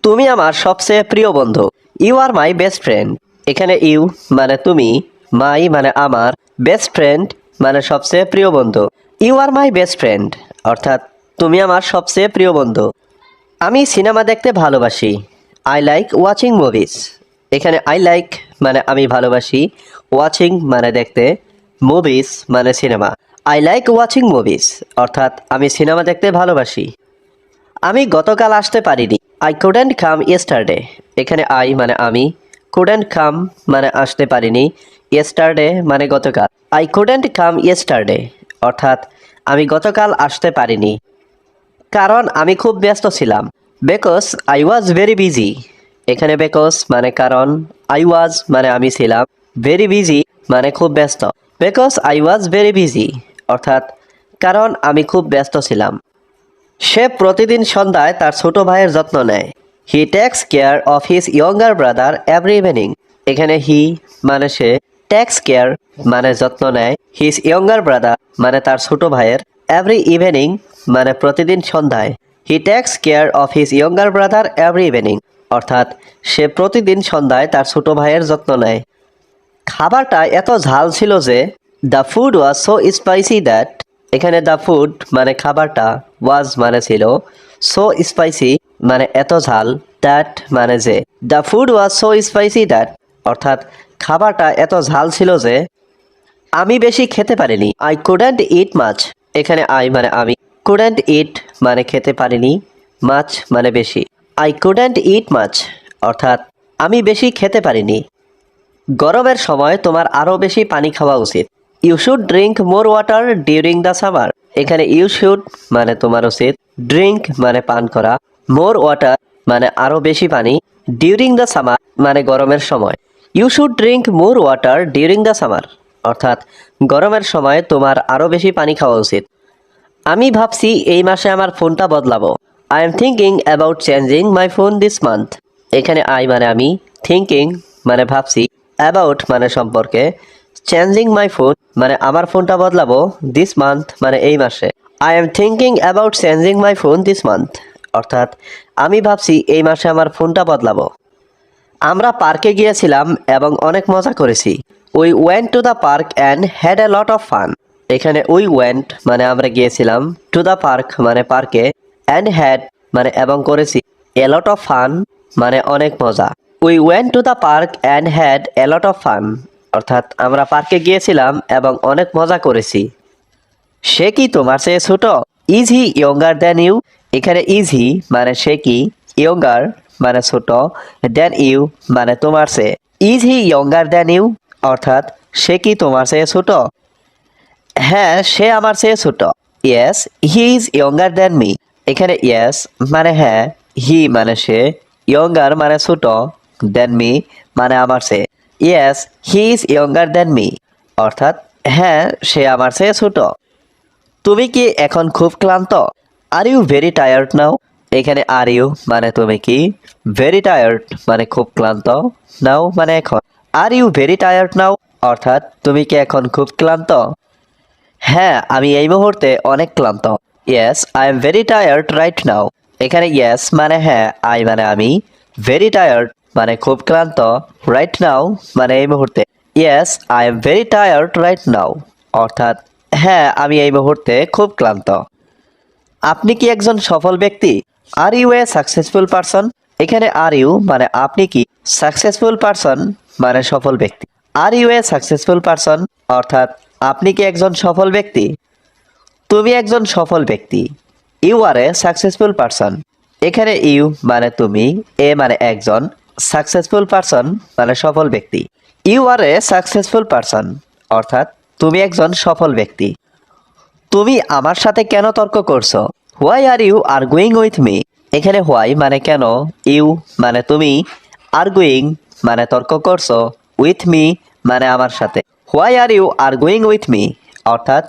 তুমি আমার সবচেয়ে প্রিয় বন্ধু। You are my best friend. এখানে ইউ মানে তুমি, মাই মানে আমার, বেস্ট ফ্রেন্ড মানে সবচেয়ে প্রিয় বন্ধু। You are my best friend অর্থাৎ তুমি আমার সবচেয়ে প্রিয় বন্ধু। আমি সিনেমা দেখতে ভালোবাসি। I like watching movies. এখানে আই লাইক মানে আমি ভালোবাসি, ওয়াচিং মানে দেখতে, মুভিজ মানে সিনেমা। আই লাইক ওয়াচিং মুভিজ অর্থাৎ আমি সিনেমা দেখতে ভালোবাসি। আমি গতকাল আসতে পারিনি। I couldn't come yesterday. এখানে আই মানে আমি, কুডেন্ট কাম মানে আসতে পারিনি, ইয়েস্টারডে মানে গতকাল। আই কুডেন্ট কাম ইয়েস্টারডে অর্থাৎ আমি গতকাল আসতে পারিনি কারণ আমি খুব ব্যস্ত ছিলাম। Because I was very busy. এখানে বিকজ মানে কারণ, আই ওয়াজ মানে আমি ছিলাম, ভেরি বিজি মানে খুব ব্যস্ত। Because I was very busy অর্থাৎ কারণ আমি খুব ব্যস্ত ছিলাম। সে প্রতিদিন সন্ধ্যায় তার ছোট ভাইয়ের যত্ন নেয়। He takes care of his younger brother every evening. এখানে হি মানে সে, টেক্স কেয়ার মানে যত্ন নেয়, হিজ ইয়ঙ্গার ব্রাদার মানে তার ছোট ভাইয়ের, এভরি ইভিনিং মানে প্রতিদিন সন্ধ্যায়। He takes care of his younger brother every evening অর্থাৎ সে প্রতিদিন সন্ধ্যায় তার ছোট ভাইয়ের যত্ন নেয়। খাবারটা এত ঝাল ছিল যে, the food was so spicy that. এখানে দ্য ফুড মানে খাবারটা, ওয়াজ মানে ছিল, সো স্পাইসি মানে এত ঝাল, দ্যাট মানে যে। The food was so spicy that, অর্থাৎ খাবারটা এত ঝাল ছিল যে আমি বেশি খেতে পারিনি। আই কুডেন্ট ইট মাছ, এখানে আই মানে আমি, কুডেন্ট ইট মানে খেতে পারিনি, মাছ মানে বেশি। আই কুডেন্ট ইট মাছ, অর্থাৎ আমি বেশি খেতে পারিনি। গরমের সময় তোমার আরও বেশি পানি খাওয়া উচিত। You should drink more water during the summer, এখানে ইউ শুড মানে তোমার উচিত, ড্রিঙ্ক মানে পান করা, মোর ওয়াটার মানে আরও বেশি পানি, ডিউরিং দ্য সামার মানে গরমের সময়। You should drink more water during the summer, অর্থাৎ গরমের সময় তোমার আরও বেশি পানি খাওয়া উচিত। আমি ভাবছি এই মাসে আমার ফোনটা বদলাবো। I am thinking about changing my phone this month, এখানে আই মানে আমি, থিঙ্কিং মানে ভাবছি, অ্যাবাউট মানে সম্পর্কে, চেঞ্জিং মাই ফোন মানে আমার ফোনটা বদলাবো, দিস মান্থ মানে এই মাসে। I am thinking about changing my phone this month, অর্থাৎ আমি ভাবছি এই মাসে আমার ফোনটা বদলাবো। আমরা পার্কে গিয়েছিলাম এবং অনেক মজা করেছি। We went to the park and had a lot of fun, এখানে উই ওয়েন্ট মানে আমরা গিয়েছিলাম, টু দ্য পার্ক মানে পার্কে, অ্যান্ড হ্যাড মানে এবং করেছি, এ লট অফ ফান মানে অনেক মজা। We went to the park and had a lot of fun, অর্থাৎ আমরা পার্কে গিয়েছিলাম এবং অনেক মজা করেছি। সে কি তোমার চেয়ে ছোট? Is he younger than you, এখানে ইজ হি মানে সে কি, ইয়ঙ্গার মানে ছোট, দ্যান ইউ মানে তোমার চেয়ে। Is he younger than you, অর্থাৎ সে কি তোমার চেয়ে ছোট? হ্যাঁ, সে আমার চেয়ে ছোট। Yes he is younger than me, এখানে ইয়েস মানে হ্যাঁ, হি মানে সে, ইয়ঙ্গার মানে ছোট, দ্যান মি মানে আমার চেয়ে। Yes he is younger than me, অর্থাৎ হ্যাঁ, সে আমার চেয়ে ছোট। তুমি কি এখন খুব ক্লান্ত? Are you very tired now, এখানে আর ইউ মানে তুমি কি, ভেরি টায়ার্ড মানে খুব ক্লান্ত, নাও মানে এখন। Are you very tired now, অর্থাৎ তুমি কি এখন খুব ক্লান্ত? হ্যাঁ, আমি এই মুহূর্তে অনেক ক্লান্ত। Yes I am very tired right now, এখানে ইয়েস মানে হ্যাঁ, আই মানে আমি, ভেরি টায়ার্ড মানে খুব ক্লান্ত, রাইট নাও মানে এই মুহূর্তে। Yes I am very tired right now, অর্থাৎ হ্যাঁ, আমি এই মুহূর্তে খুব ক্লান্ত। আপনি কি একজন সফল ব্যক্তি? Are you a successful person, এখানে আর ইউ মানে আপনি কি, সাকসেসফুল পারসন মানে সফল ব্যক্তি। Are you a successful person, অর্থাৎ আপনি কি একজন সফল ব্যক্তি? তুমি একজন সফল ব্যক্তি। You are a successful person, এখানে ইউ মানে তুমি, এ মানে একজন, সাকসেসফুল পারসন মানে সফল ব্যক্তি। You are a successful person, অর্থাৎ তুমি একজন সফল ব্যক্তি। তুমি আমার সাথে কেন তর্ক করছো? Why are you arguing with me, এখানে হোয়াই মানে কেন, ইউ মানে তুমি, আর্গুইং মানে তর্ক করছো, উইথ মি মানে আমার সাথে। Why are you arguing with me, অর্থাৎ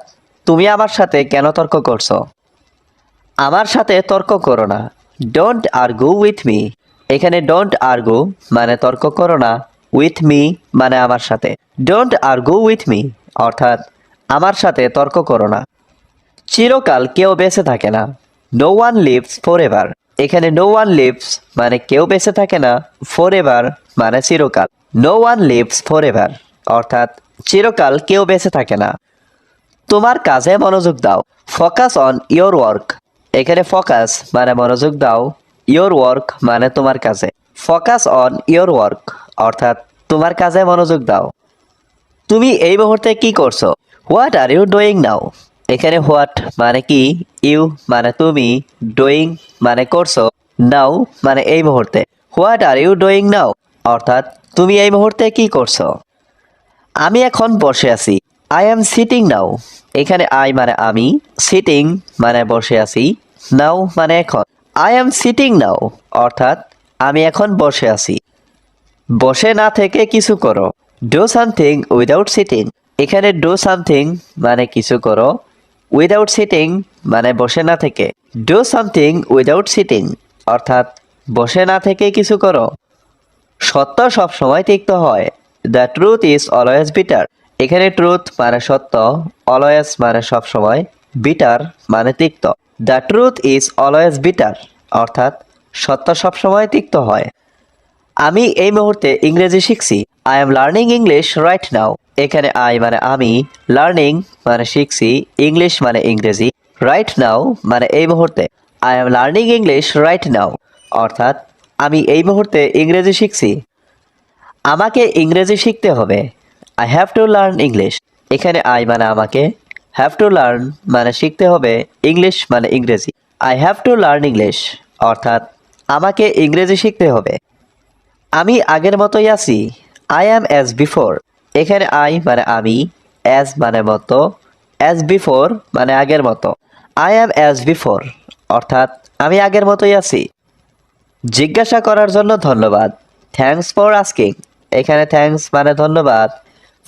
তুমি আমার সাথে কেন তর্ক করছো? আমার সাথে তর্ক করো না। ডোন্ট আর্গু উইথ মি, এখানে ডোন্ট আর্গু মানে তর্ক করো না, উইথ মি মানে আমার সাথে। ডোন্ট আর্গু উইথ মি, অর্থাৎ আমার সাথে তর্ক করো না। চিরকাল কেউ বেঁচে থাকে না। No one lives forever, এখানে নো ওয়ান লিভস মানে কেউ বেঁচে থাকে না, ফর এভার মানে চিরকাল। No one lives forever, অর্থাৎ চিরকাল কেউ বেঁচে থাকে না। তোমার কাজে মনোযোগ দাও। ফোকাস অন ইয়োর ওয়ার্ক, এখানে ফোকাস মানে মনোযোগ দাও, ইয়োর ওয়ার্ক মানে তোমার কাজে। ফোকাস অন ইয়োর ওয়ার্ক, অর্থাৎ তোমার কাজে মনোযোগ দাও। তুমি এই মুহূর্তে কি করছো? What are you doing now, এখানে হোয়াট মানে কি, ইউ মানে তুমি, ডুইং মানে করছো, নাও মানে এই মুহূর্তে। What are you doing now, অর্থাৎ তুমি এই মুহূর্তে কি করছো? আমি এখন বসে আছি। আই এম সিটিং নাও, এখানে আই মানে আমি, সিটিং মানে বসে আছি, নাও মানে এখন। আই এম সিটিং নাও, অর্থাৎ আমি এখন বসে আছি। বসে না থেকে কিছু করো। ডু সামথিং উইদাউট সিটিং, এখানে ডু সামথিং মানে কিছু করো, উইদাউট সিটিং মানে বসে না থেকে। ডু সামথিং উইদাউট সিটিং, অর্থাৎ বসে না থেকে কিছু করো। সত্য সবসময় তিক্ত হয়। The truth is always bitter, এখানে ট্রুথ মানে সত্য, অলওয়েজ মানে সবসময়, বিটার মানে তিক্ত। The truth is always bitter, অর্থাৎ সত্য সবসময় তিক্ত হয়। আমি এই মুহূর্তে ইংরেজি শিখছি। I am learning English right now, এখানে আই মানে আমি, লার্নিং মানে শিখছি, ইংলিশ মানে ইংরেজি, রাইট নাও মানে এই মুহূর্তে। I am learning English right now, অর্থাৎ আমি এই মুহূর্তে ইংরেজি শিখছি। আমাকে ইংরেজি শিখতে হবে। I have to learn English. এখানে আই মানে আমাকে, হ্যাভ টু লার্ন মানে শিখতে হবে, ইংলিশ মানে ইংরেজি। I have to learn English অর্থাৎ আমাকে ইংরেজি শিখতে হবে। আমি আগের মতোই আছি। I am as before. এখানে আই মানে আমি, অ্যাজ মানে মতো, অ্যাজ বিফোর মানে আগের মতো। আই অ্যাম অ্যাজ বিফোর অর্থাৎ আমি আগের মতোই আছি। জিজ্ঞাসা করার জন্য ধন্যবাদ। Thanks for asking. এখানে থ্যাঙ্কস মানে ধন্যবাদ,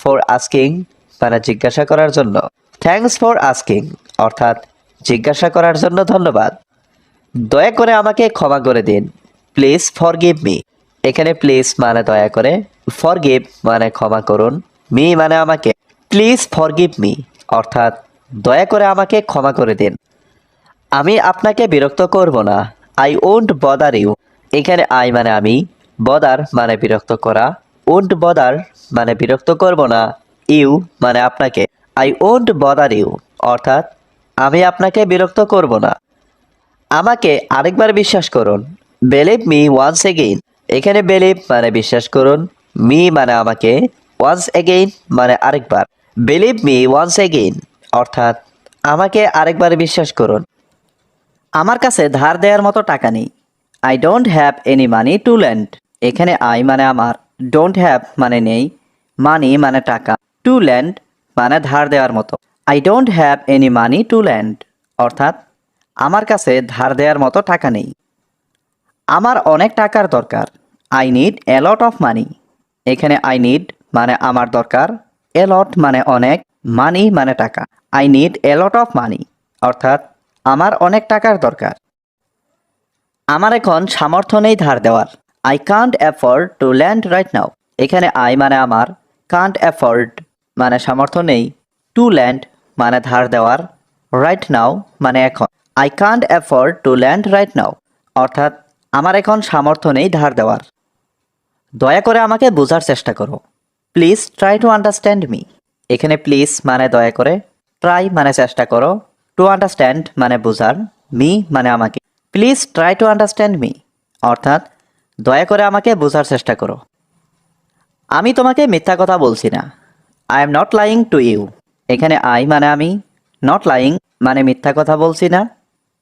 ফর আস্কিং মানে জিজ্ঞাসা করার জন্য। থ্যাঙ্কস ফর আস্কিং অর্থাৎ জিজ্ঞাসা করার জন্য ধন্যবাদ। দয়া করে আমাকে ক্ষমা করে দিন। Please forgive me. এখানে প্লিজ মানে দয়া করে, ফরগিভ মানে ক্ষমা করুন, মি মানে আমাকে। প্লিজ ফরগিভ মি অর্থাৎ দয়া করে আমাকে ক্ষমা করে দিন। আমি আপনাকে বিরক্ত করব না। I won't bother you. এখানে আই মানে আমি, বদার মানে বিরক্ত করা, ওন্ট বদার মানে বিরক্ত করব না, ইউ মানে আপনাকে। আই ওন্ট বদার ইউ অর্থাৎ আমি আপনাকে বিরক্ত করব না। আমাকে আরেকবার বিশ্বাস করুন। Believe me once again. এখানে বিলিভ মানে বিশ্বাস করুন, মি মানে আমাকে, ওয়ান্স এগেইন মানে আরেকবার। বিলিভ মি ওয়ান্স এগেইন অর্থাৎ আমাকে আরেকবার বিশ্বাস করুন। আমার কাছে ধার দেওয়ার মতো টাকা নেই। I don't have any money to land. এখানে আই মানে আমার, ডোন্ট হ্যাভ মানে নেই, মানি মানে টাকা, টু ল্যান্ড মানে ধার দেওয়ার মতো। I don't have any money to land অর্থাৎ আমার কাছে ধার দেওয়ার মতো টাকা নেই। আমার অনেক টাকার দরকার। I need a lot of মানি। এখানে আই নিড মানে আমার দরকার, এ লট মানে অনেক, মানি মানে টাকা। I need a lot of মানি অর্থাৎ আমার অনেক টাকার দরকার। আমার এখন সামর্থ্য নেই ধার দেওয়ার। I can't afford to land right now. এখানে আই মানে আমার, কান্ট অ্যাফোর্ড মানে সামর্থ্য নেই, টু ল্যান্ড মানে ধার দেওয়ার, রাইট নাও মানে এখন। I can't afford to land right now অর্থাৎ আমার এখন সামর্থ্য নেই ধার দেওয়ার। দয়া করে আমাকে বোঝার চেষ্টা করো। Please try to understand me. এখানে প্লিজ মানে দয়া করে, ট্রাই মানে চেষ্টা করো, টু আন্ডারস্ট্যান্ড মানে বোঝার, মি মানে আমাকে। Please try to understand me অর্থাৎ দয়া করে আমাকে বোঝার চেষ্টা করো। আমি তোমাকে মিথ্যা কথা বলছি না। I am not lying to you. এখানে আই মানে আমি, নট লাইং মানে মিথ্যা কথা বলছি না,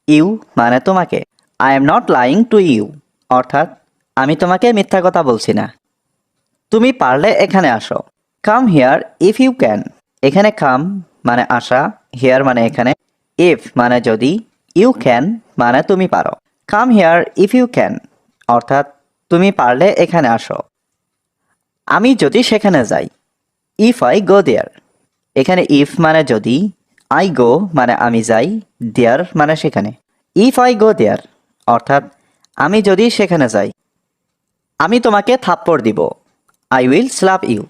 ইউ মানে তোমাকে। I am not lying to you অর্থাৎ আমি তোমাকে মিথ্যা কথা বলছি না। তুমি পারলে এখানে আসো। Come here if you can. এখানে কাম মানে আসা, হিয়ার মানে এখানে, ইফ মানে যদি, ইউ ক্যান মানে তুমি পারো। Come here if you can অর্থাৎ তুমি পারলে এখানে আসো। আমি যদি সেখানে যাই। If I go there. এখানে ইফ মানে যদি, আই গো মানে আমি যাই, দেয়ার মানে সেখানে। ইফ আই গো দেয়ার অর্থাৎ আমি যদি সেখানে যাই। আমি তোমাকে থাপ্পড় দিব। I will slap you.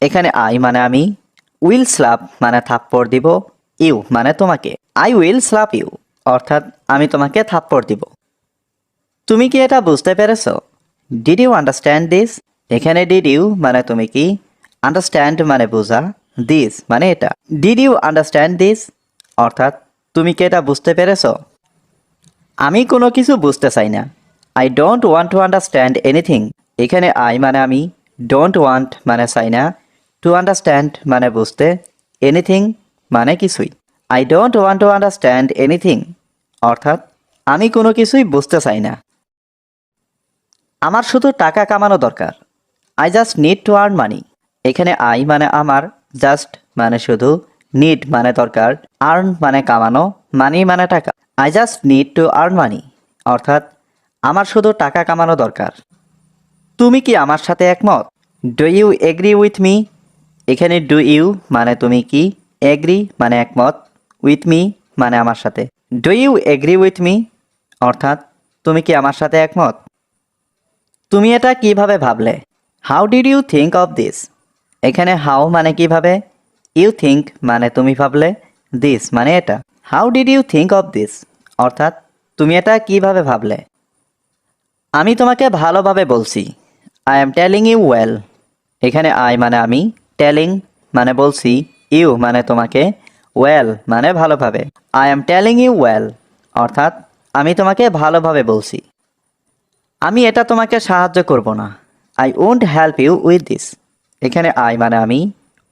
এখানে আই মানে আমি, উইল স্ল্যাপ মানে থাপ্পড় দিব, ইউ মানে তোমাকে। আই উইল স্ল্যাপ ইউ অর্থাৎ আমি তোমাকে থাপ্পড় দিব। তুমি কি এটা বুঝতে পেরেছো? Did you understand this? এখানে ডিড ইউ মানে তুমি কি, আন্ডারস্ট্যান্ড মানে বোঝা, দিস মানে এটা। ডিড ইউ আন্ডারস্ট্যান্ড দিস অর্থাৎ তুমি কি এটা বুঝতে পেরেছো? আমি কোনো কিছু বুঝতে চাই না। I don't want to understand anything. এখানে আই মানে আমি, ডোন্ট ওয়ান্ট মানে চাই না, টু আন্ডারস্ট্যান্ড মানে বুঝতে, এনিথিং মানে কিছুই। I don't want to understand anything অর্থাৎ আমি কোনো কিছুই বুঝতে চাই না। আমার শুধু টাকা কামানো দরকার। I just need to earn money. এখানে আই মানে আমার, জাস্ট মানে শুধু, নিড মানে দরকার, আর্ন মানে কামানো, মানি মানে টাকা। I just need to earn money অর্থাৎ আমার শুধু টাকা কামানো দরকার। তুমি কি আমার সাথে একমত? Do you agree with me? এখানে ডু ইউ মানে তুমি কি, এগ্রি মানে একমত, উইথ মি মানে আমার সাথে। Do you agree with me অর্থাৎ তুমি কি আমার সাথে একমত? তুমি এটা কিভাবে ভাবলে? How did you think of this? এখানে হাউ মানে কিভাবে, ইউ থিঙ্ক মানে তুমি ভাবলে, দিস মানে এটা। How did you think of this অর্থাৎ তুমি এটা কিভাবে ভাবলে? আমি তোমাকে ভালোভাবে বলছি। I am telling you well. এখানে আই মানে আমি, টেলিং মানে বলছি, ইউ মানে তোমাকে, ওয়েল মানে ভালোভাবে। I am telling you well অর্থাৎ আমি তোমাকে ভালোভাবে বলছি। আমি এটা তোমাকে সাহায্য করব না। I won't help you with this. এখানে আই মানে আমি,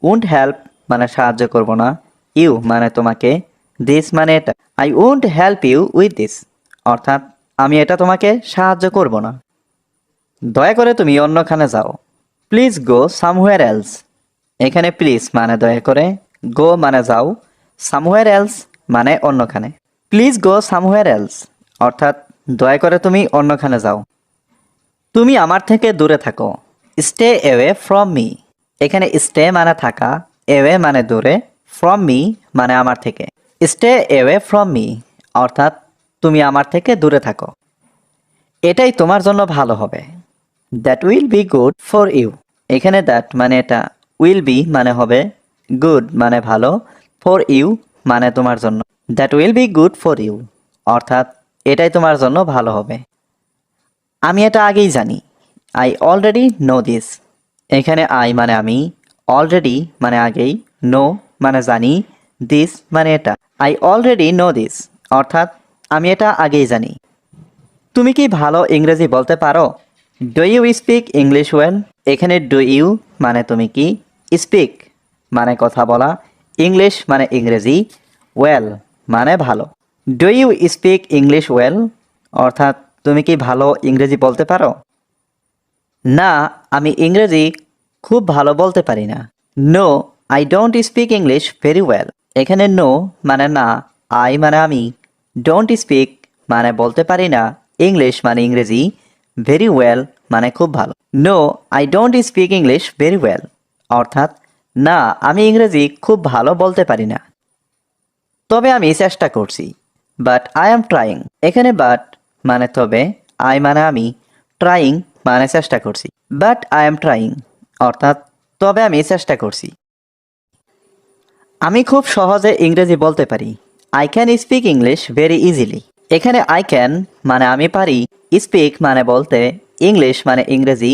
ওন্ট হেল্প মানে সাহায্য করব না, ইউ মানে তোমাকে, দিস মানে এটা। I won't help you with this অর্থাৎ আমি এটা তোমাকে সাহায্য করব না। দয়া করে তুমি অন্যখানে যাও। Please go somewhere else. এখানে প্লিজ মানে দয়া করে, গো মানে যাও, সামহোয়ার এলস মানে অন্যখানে। প্লিজ গো সামহোয়ার এলস অর্থাৎ দয়া করে তুমি অন্যখানে যাও। তুমি আমার থেকে দূরে থাকো। Stay away from me. এখানে স্টে মানে থাকা, অ্যাওয়ে মানে দূরে, ফ্রম মি মানে আমার থেকে। স্টে অ্যাওয়ে ফ্রম মি অর্থাৎ তুমি আমার থেকে দূরে থাকো। এটাই তোমার জন্য ভালো হবে। That will be good for you. এখানে দ্যাট মানে এটা, উইল বি মানে হবে, গুড মানে ভালো, ফর ইউ মানে তোমার জন্য। That will be good for you অর্থাৎ এটাই তোমার জন্য ভালো হবে। আমি এটা আগেই জানি। I already no this. এখানে আই মানে আমি, অলরেডি মানে আগেই, নো মানে জানি, দিস মানে এটা। আই অলরেডি নো দিস অর্থাৎ আমি এটা আগেই জানি। তুমি কি ভালো ইংরেজি বলতে পারো? Do you speak English well. এখানে ডু ইউ মানে তুমি কি, স্পিক মানে কথা বলা, ইংলিশ মানে ইংরেজি, ওয়েল মানে ভালো। Do you speak English well অর্থাৎ তুমি কি ভালো ইংরেজি বলতে পারো? না, আমি ইংরেজি খুব ভালো বলতে পারি না। No, I don't speak English very well. এখানে নো মানে না, আই মানে আমি, ডোন্ট স্পিক মানে বলতে পারি না, ইংলিশ মানে ইংরেজি, ভেরি ওয়েল মানে খুব ভালো। No, I don't speak English very well অর্থাৎ না, আমি ইংরেজি খুব ভালো বলতে পারি না, তবে আমি চেষ্টা করছি। But I am trying. এখানে বাট মানে তবে, আই মানে আমি, ট্রাইং মানে চেষ্টা করছি। বাট আই এম ট্রাইং অর্থাৎ তবে আমি চেষ্টা করছি। আমি খুব সহজে ইংরেজি বলতে পারি। I can speak English very easily. এখানে আই ক্যান মানে আমি পারি, স্পিক মানে বলতে, ইংলিশ মানে ইংরেজি,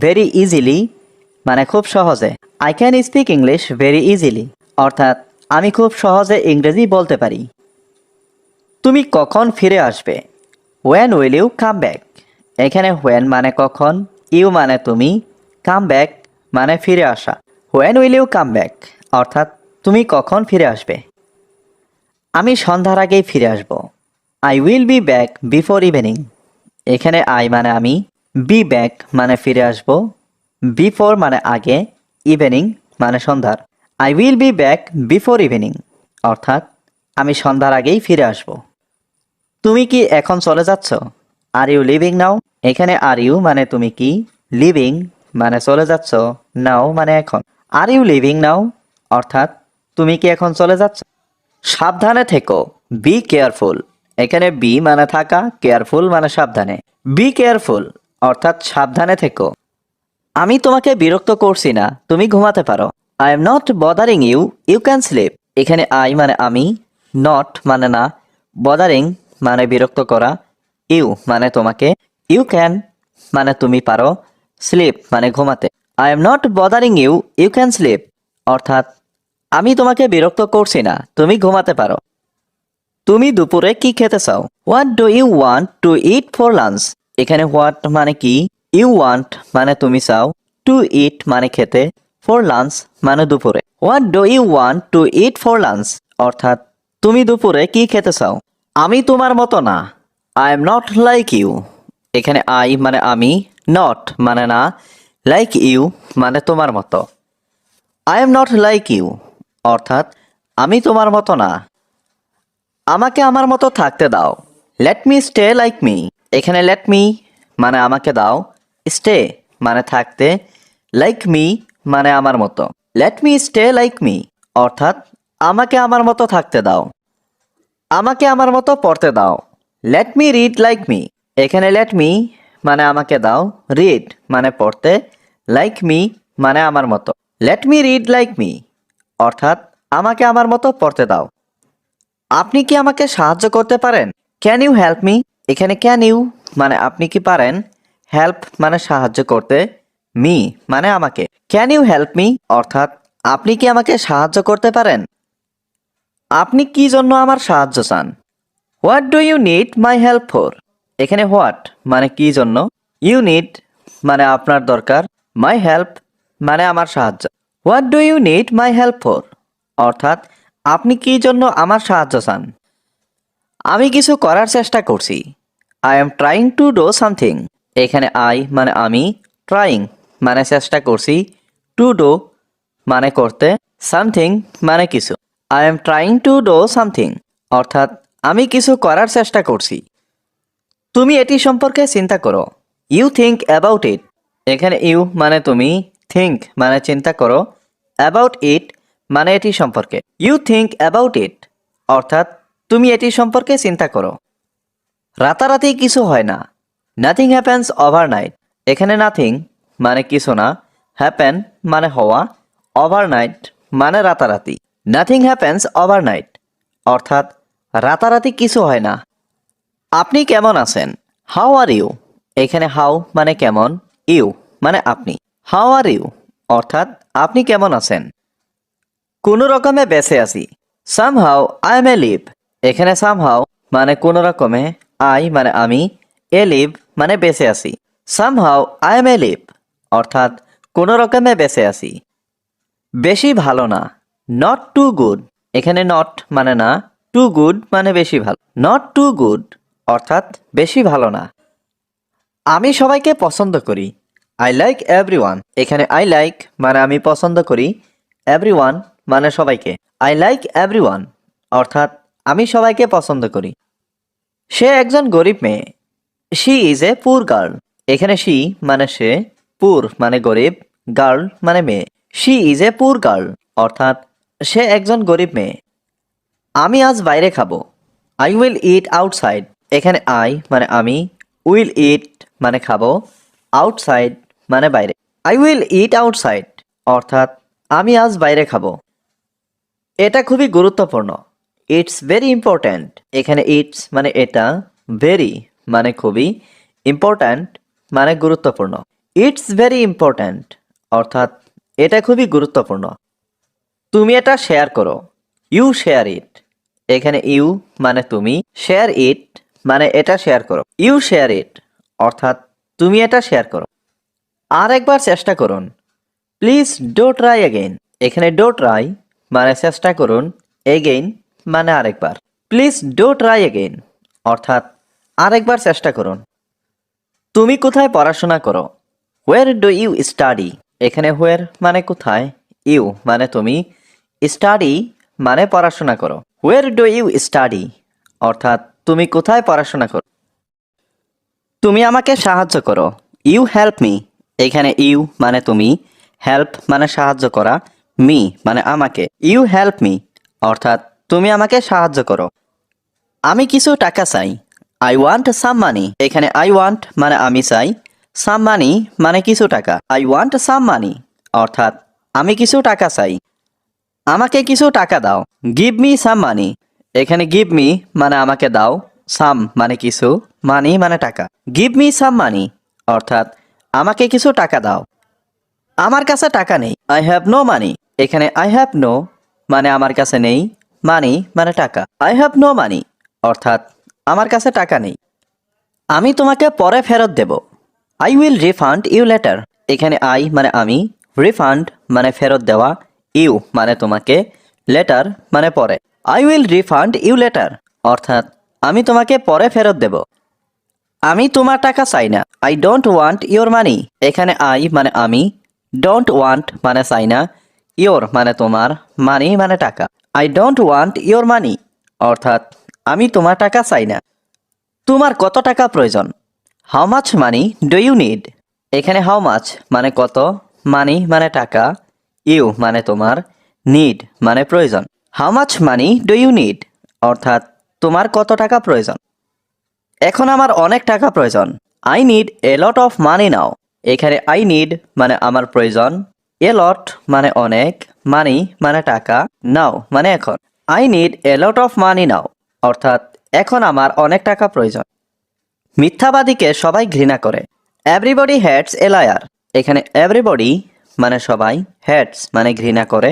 ভেরি ইজিলি মানে খুব সহজে। I can speak English very easily অর্থাৎ আমি খুব সহজে ইংরেজি বলতে পারি। তুমি কখন ফিরে আসবে? When will you come back. এখানে হোয়েন মানে কখন, ইউ মানে তুমি, কাম ব্যাক মানে ফিরে আসা। When will you come back অর্থাৎ তুমি কখন ফিরে আসবে? আমি সন্ধ্যার আগেই ফিরে আসব। I will be back before evening. এখানে আই মানে আমি, বি ব্যাক মানে ফিরে আসব, বিফোর মানে আগে, ইভিনিং মানে সন্ধ্যার। I will be back before evening অর্থাৎ আমি সন্ধ্যার আগেই ফিরে আসব। তুমি কি এখন চলে যাচ্ছ? আর ইউ লিভিং নাও। এখানে আর ইউ মানে তুমি কি, লিভিং মানে চলে যাচ্ছ, নাও মানে এখন। আর ইউ লিভিং নাও অর্থাৎ তুমি কি এখন চলে যাচ্ছ? সাবধানে থেকো, বি কেয়ারফুল। এখানে বি মানে থাকা, কেয়ারফুল মানে সাবধানে। বি কেয়ারফুল অর্থাৎ সাবধানে থেকো। আমি তোমাকে বিরক্ত করছি না, তুমি ঘুমাতে পারো। I am not bothering you, you can sleep. এখানে আই মানে আমি, নট মানে না, বদারিং মানে বিরক্ত করা, ইউ মানে তোমাকে, ইউ ক্যান মানে তুমি পারো, স্লিপ মানে ঘুমাতে। I am not bothering you, you can sleep অর্থাৎ আমি তোমাকে বিরক্ত করছি না, তুমি ঘুমাতে পারো। তুমি দুপুরে কি খেতে চাও? What do you want to eat for lunch. এখানে হোয়াট মানে কি, ইউ ওয়ান্ট মানে তুমি চাও, টু ইট মানে খেতে, ফর লাঞ্চ মানে দুপুরে। What do you want to eat for lunch অর্থাৎ তুমি দুপুরে কি খেতে চাও? আমি তোমার মতো না। I am not like you. এখানে আই মানে আমি, নট মানে না, লাইক ইউ মানে তোমার মতো। I am not like you অর্থাৎ আমি তোমার মতো না। আমাকে আমার মতো থাকতে দাও। Let me stay like me. এখানে লেট মি মানে আমাকে দাও, স্টে মানে থাকতে, লাইক মি মানে আমার মতো। Let me stay like me অর্থাৎ আমাকে আমার মতো থাকতে দাও। আমাকে আমার মতো পড়তে দাও। Let me read like me. এখানে লেট মি মানে আমাকে দাও, রিড মানে পড়তে, লাইক মি মানে আমার মতো। Let me read like me অর্থাৎ আমাকে আমার মতো পড়তে দাও। আপনি কি আমাকে সাহায্য করতে পারেন? Can you help me. এখানে ক্যান ইউ মানে আপনি কি পারেন, হেল্প মানে সাহায্য করতে, মি মানে আমাকে। ক্যান ইউ হেল্প মি অর্থাৎ আপনি কি আমাকে সাহায্য করতে পারেন? আপনি কি জন্য আমার সাহায্য চান? What do you need my help for. এখানে হোয়াট মানে কি জন্য, ইউ নিড মানে আপনার দরকার, মাই হেল্প মানে আমার সাহায্য। What do you need my help for, অর্থাৎ আপনি কি জন্য আমার সাহায্য চান। আমি কিছু করার চেষ্টা করছি, I am trying to do something. এখানে আই মানে আমি, ট্রাইং মানে চেষ্টা করছি, টু ডু মানে করতে, সামথিং মানে কিছু। I am trying to do something অর্থাৎ আমি কিছু করার চেষ্টা করছি। তুমি এটি সম্পর্কে চিন্তা করো, ইউ থিঙ্ক অ্যাবাউট ইট। এখানে ইউ মানে তুমি, থিঙ্ক মানে চিন্তা করো, অ্যাবাউট ইট মানে এটি সম্পর্কে। ইউ থিঙ্ক অ্যাবাউট ইট অর্থাৎ তুমি এটি সম্পর্কে চিন্তা করো। রাতারাতি কিছু হয় না, নাথিং হ্যাপেন্স ওভারনাইট। এখানে নাথিং মানে কিছু না, হ্যাপেন মানে হওয়া, ওভারনাইট মানে রাতারাতি। নাথিং হ্যাপেন্স ওভারনাইট অর্থাৎ রাতারাতি কিছু হয় না। আপনি কেমন আছেন, হাউ আর ইউ। এখানে হাউ মানে কেমন, ইউ মানে আপনি। হাউ আর ইউ অর্থাৎ আপনি কেমন আছেন। কোনো রকমে বেঁচে আছি, somehow I am alive. এখানে সামহাউ মানে কোনো রকমে, আই মানে আমি, এ লিভ মানে বেঁচে আছি। Somehow I am alive অর্থাৎ কোনো রকমে বেঁচে আছি। বেশি ভালো না, নট টু গুড। এখানে নট মানে না, টু গুড মানে বেশি ভালো। নট টু গুড অর্থাৎ বেশি ভালো না। আমি সবাইকে পছন্দ করি, আই লাইক এভরিওয়ান। এখানে আই লাইক মানে আমি পছন্দ করি, এভরিওয়ান মানে সবাইকে। আই লাইক এভরিওয়ান অর্থাৎ আমি সবাইকে পছন্দ করি। সে একজন গরিব মেয়ে, শি ইজ এ পুর গার্ল। এখানে শি মানে সে, পুর মানে গরিব, গার্ল মানে মেয়ে। শি ইজ এ পুর গার্ল অর্থাৎ সে একজন গরিব মেয়ে। আমি আজ বাইরে খাবো, আই উইল ইট আউটসাইড। এখানে আই মানে আমি, উইল ইট মানে খাবো, আউটসাইড মানে বাইরে। আই উইল ইট আউটসাইড অর্থাৎ আমি আজ বাইরে খাবো। এটা খুবই গুরুত্বপূর্ণ, ইটস ভেরি ইম্পর্ট্যান্ট। এখানে ইটস মানে এটা, ভেরি মানে খুবই, ইম্পর্ট্যান্ট মানে গুরুত্বপূর্ণ। ইটস ভেরি ইম্পর্ট্যান্ট অর্থাৎ এটা খুবই গুরুত্বপূর্ণ। তুমি এটা শেয়ার করো, ইউ শেয়ার ইট। এখানে ইউ মানে তুমি, শেয়ার ইট মানে এটা শেয়ার করো। ইউ শেয়ার ইট অর্থাৎ তুমি এটা শেয়ার করো। আর একবার চেষ্টা করুন, প্লিজ ডো ট্রাই এগেইন। এখানে ডো ট্রাই মানে চেষ্টা করুন, এগেইন মানে আরেকবার। প্লিজ ডো ট্রাই এগেইন অর্থাৎ আরেকবার চেষ্টা করুন। তুমি কোথায় পড়াশোনা করো, হোয়ার ডু ইউ স্টাডি। এখানে হোয়ার মানে কোথায়, ইউ মানে তুমি, স্টাডি মানে পড়াশোনা করো। হোয়ার ডু ইউ স্টাডি অর্থাৎ তুমি কোথায় পড়াশোনা করো। তুমি আমাকে সাহায্য করো, ইউ হেল্প মি। এখানে ইউ মানে তুমি, হেল্প মানে সাহায্য করা, মি মানে আমাকে। ইউ হেল্প মি অর্থাৎ তুমি আমাকে সাহায্য করো। আমি কিছু টাকা চাই, আই ওয়ান্ট সাম মানি। এখানে আই ওয়ান্ট মানে আমি চাই, সাম মানি মানে কিছু টাকা। আই ওয়ান্ট সাম মানি অর্থাৎ আমি কিছু টাকা চাই। আমাকে কিছু টাকা দাও, গিভ মি সাম মানি। এখানে গিভ মি মানে আমাকে দাও, সাম মানে কিছু, মানি মানে টাকা। গিভ মি সাম মানি অর্থাৎ আমাকে কিছু টাকা দাও। আমার কাছে টাকা নেই, আই হ্যাভ নো মানি। এখানে আই হ্যাভ নো মানে আমার কাছে নেই, মানি মানে টাকা। আই হ্যাভ নো মানি অর্থাৎ আমার কাছে টাকা নেই। আমি তোমাকে পরে ফেরত দেব, I will refund you later. এখানে আই মানে আমি, রিফান্ড মানে ফেরত দেওয়া, ইউ মানে তোমাকে, লেটার মানে পরে। I will refund you later অর্থাৎ আমি তোমাকে পরে ফেরত দেব। আমি তোমার টাকা চাই না, আই ডোন্ট ওয়ান্ট ইয়োর মানি। এখানে আই মানে আমি, ডোন্ট ওয়ান্ট মানে চাই না, ইয়োর মানে তোমার, মানি মানে টাকা। আই ডোন্ট ওয়ান্ট ইয়োর মানি অর্থাৎ আমি তোমার টাকা চাই না। তোমার কত টাকা প্রয়োজন, how much money do you need. এখানে হাউ মাচ মানে কত, মানি মানে টাকা, ইউ মানে তোমার, নিড মানে প্রয়োজন। How much money do you need অর্থাৎ তোমার কত টাকা প্রয়োজন। এখন আমার অনেক টাকা প্রয়োজন, I need a lot of money now. এখানে আই নিড মানে আমার প্রয়োজন, এ লট মানে অনেক, মানি মানে টাকা, নাও মানে এখন। I need a lot of money now অর্থাৎ এখন আমার অনেক টাকা প্রয়োজন। মিথ্যাবাদীকে সবাই ঘৃণা করে, এভরিবডি হেটস এ লায়ার। এখানে এভরিবডি মানে সবাই, হেটস মানে ঘৃণা করে,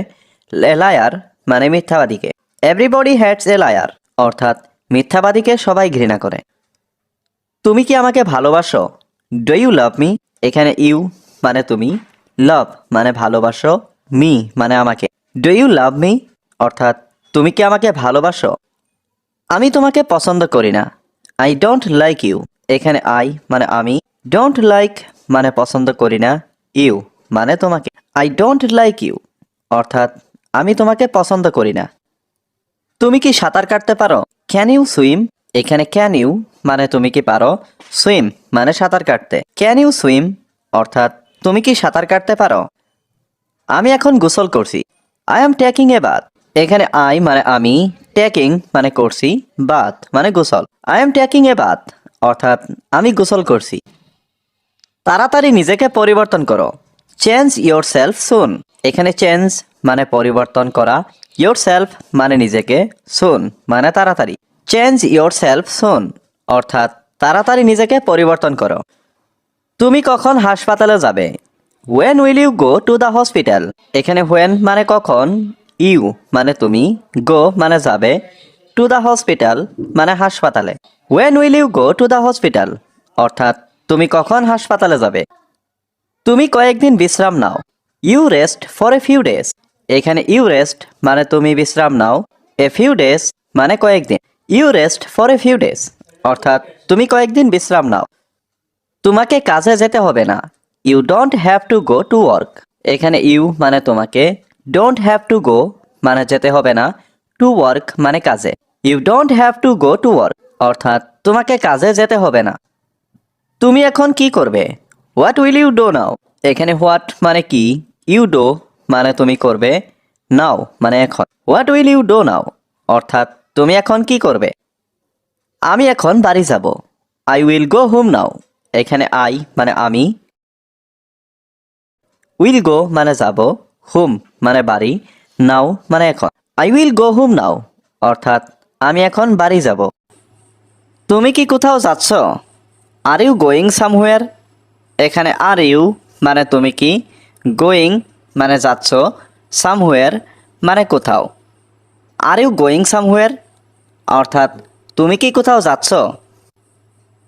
এ লায়ার মানে মিথ্যাবাদীকে। এভরিবডি হেটস এ লায়ার অর্থাৎ মিথ্যাবাদীকে সবাই ঘৃণা করে। তুমি কি আমাকে ভালোবাসো? Do you love me? এখানে ইউ মানে তুমি, লাভ মানে ভালোবাসো, মি মানে আমাকে। ডু ইউ লাভ মি অর্থাৎ তুমি কি আমাকে ভালোবাসো? আমি তোমাকে পছন্দ করি না। I don't like you. এখানে আই মানে আমি, ডোন্ট লাইক মানে পছন্দ করি না, ইউ মানে তোমাকে। আই ডোন্ট লাইক ইউ অর্থাৎ আমি তোমাকে পছন্দ করি না। তুমি কি সাঁতার কাটতে পারো? Can you swim? এখানে ক্যান ইউ মানে তুমি কি পারো, সুইম মানে সাঁতার কাটতে। ক্যান ইউ সুইম অর্থাৎ তুমি কি সাঁতার কাটতে পারো? আমি এখন গোসল করছি। I am taking a bath. এখানে আই মানে আমি, টেকিং মানে করছি, বাথ মানে গোসল। I am taking a bath অর্থাৎ আমি গোসল করছি। তাড়াতাড়ি নিজেকে পরিবর্তন করো। Change yourself soon. এখানে চেঞ্জ মানে পরিবর্তন করা, ইয়োর সেলফ মানে নিজেকে, সুন মানে তাড়াতাড়ি। চেঞ্জ ইয়োর সেলফ সুন অর্থাৎ তাড়াতাড়ি নিজেকে পরিবর্তন করো। তুমি কখন হাসপাতালে যাবে? When will you go to the hospital? এখানে হোয়েন মানে কখন, ইউ মানে তুমি, গো মানে যাবে, টু দ্য হসপিটাল মানে হাসপাতালে। When will you go to the hospital অর্থাৎ তুমি কখন হাসপাতালে যাবে? তুমি কয়েকদিন বিশ্রাম নাও। You rest for a few days. এখানে ইউ রেস্ট মানে তুমি বিশ্রাম নাও, এ ফিউ ডেজ মানে কয়েকদিন। You rest for a few days অর্থাৎ তুমি কয়েকদিন বিশ্রাম নাও। তোমাকে কাজে যেতে হবে না। You don't have to go to work. এখানে ইউ মানে তোমাকে, ডোন্ট হ্যাভ টু গো মানে যেতে হবে না, টু ওয়ার্ক মানে কাজে। You don't have to go to work অর্থাৎ তোমাকে কাজে যেতে হবে না। তুমি এখন কি করবে? What will you do now? এখানে হোয়াট মানে কি, ইউ ডো মানে তুমি করবে, নাও মানে এখন। What will you do now অর্থাৎ তুমি এখন কি করবে? আমি এখন বাড়ি যাব। I will go home now. এখানে আই মানে আমি, উইল গো মানে যাব, হোম মানে বাড়ি, নাও মানে এখন। I will go home now অর্থাৎ আমি এখন বাড়ি যাব। তুমি কি কোথাও যাচ্ছ? Are you going somewhere? এখানে আর ইউ মানে তুমি কি, গোয়িং মানে যাচ্ছ, সামহুয়ার মানে কোথাও। আর ইউ গোয়িং সামহুয়ার অর্থাৎ তুমি কি কোথাও যাচ্ছ?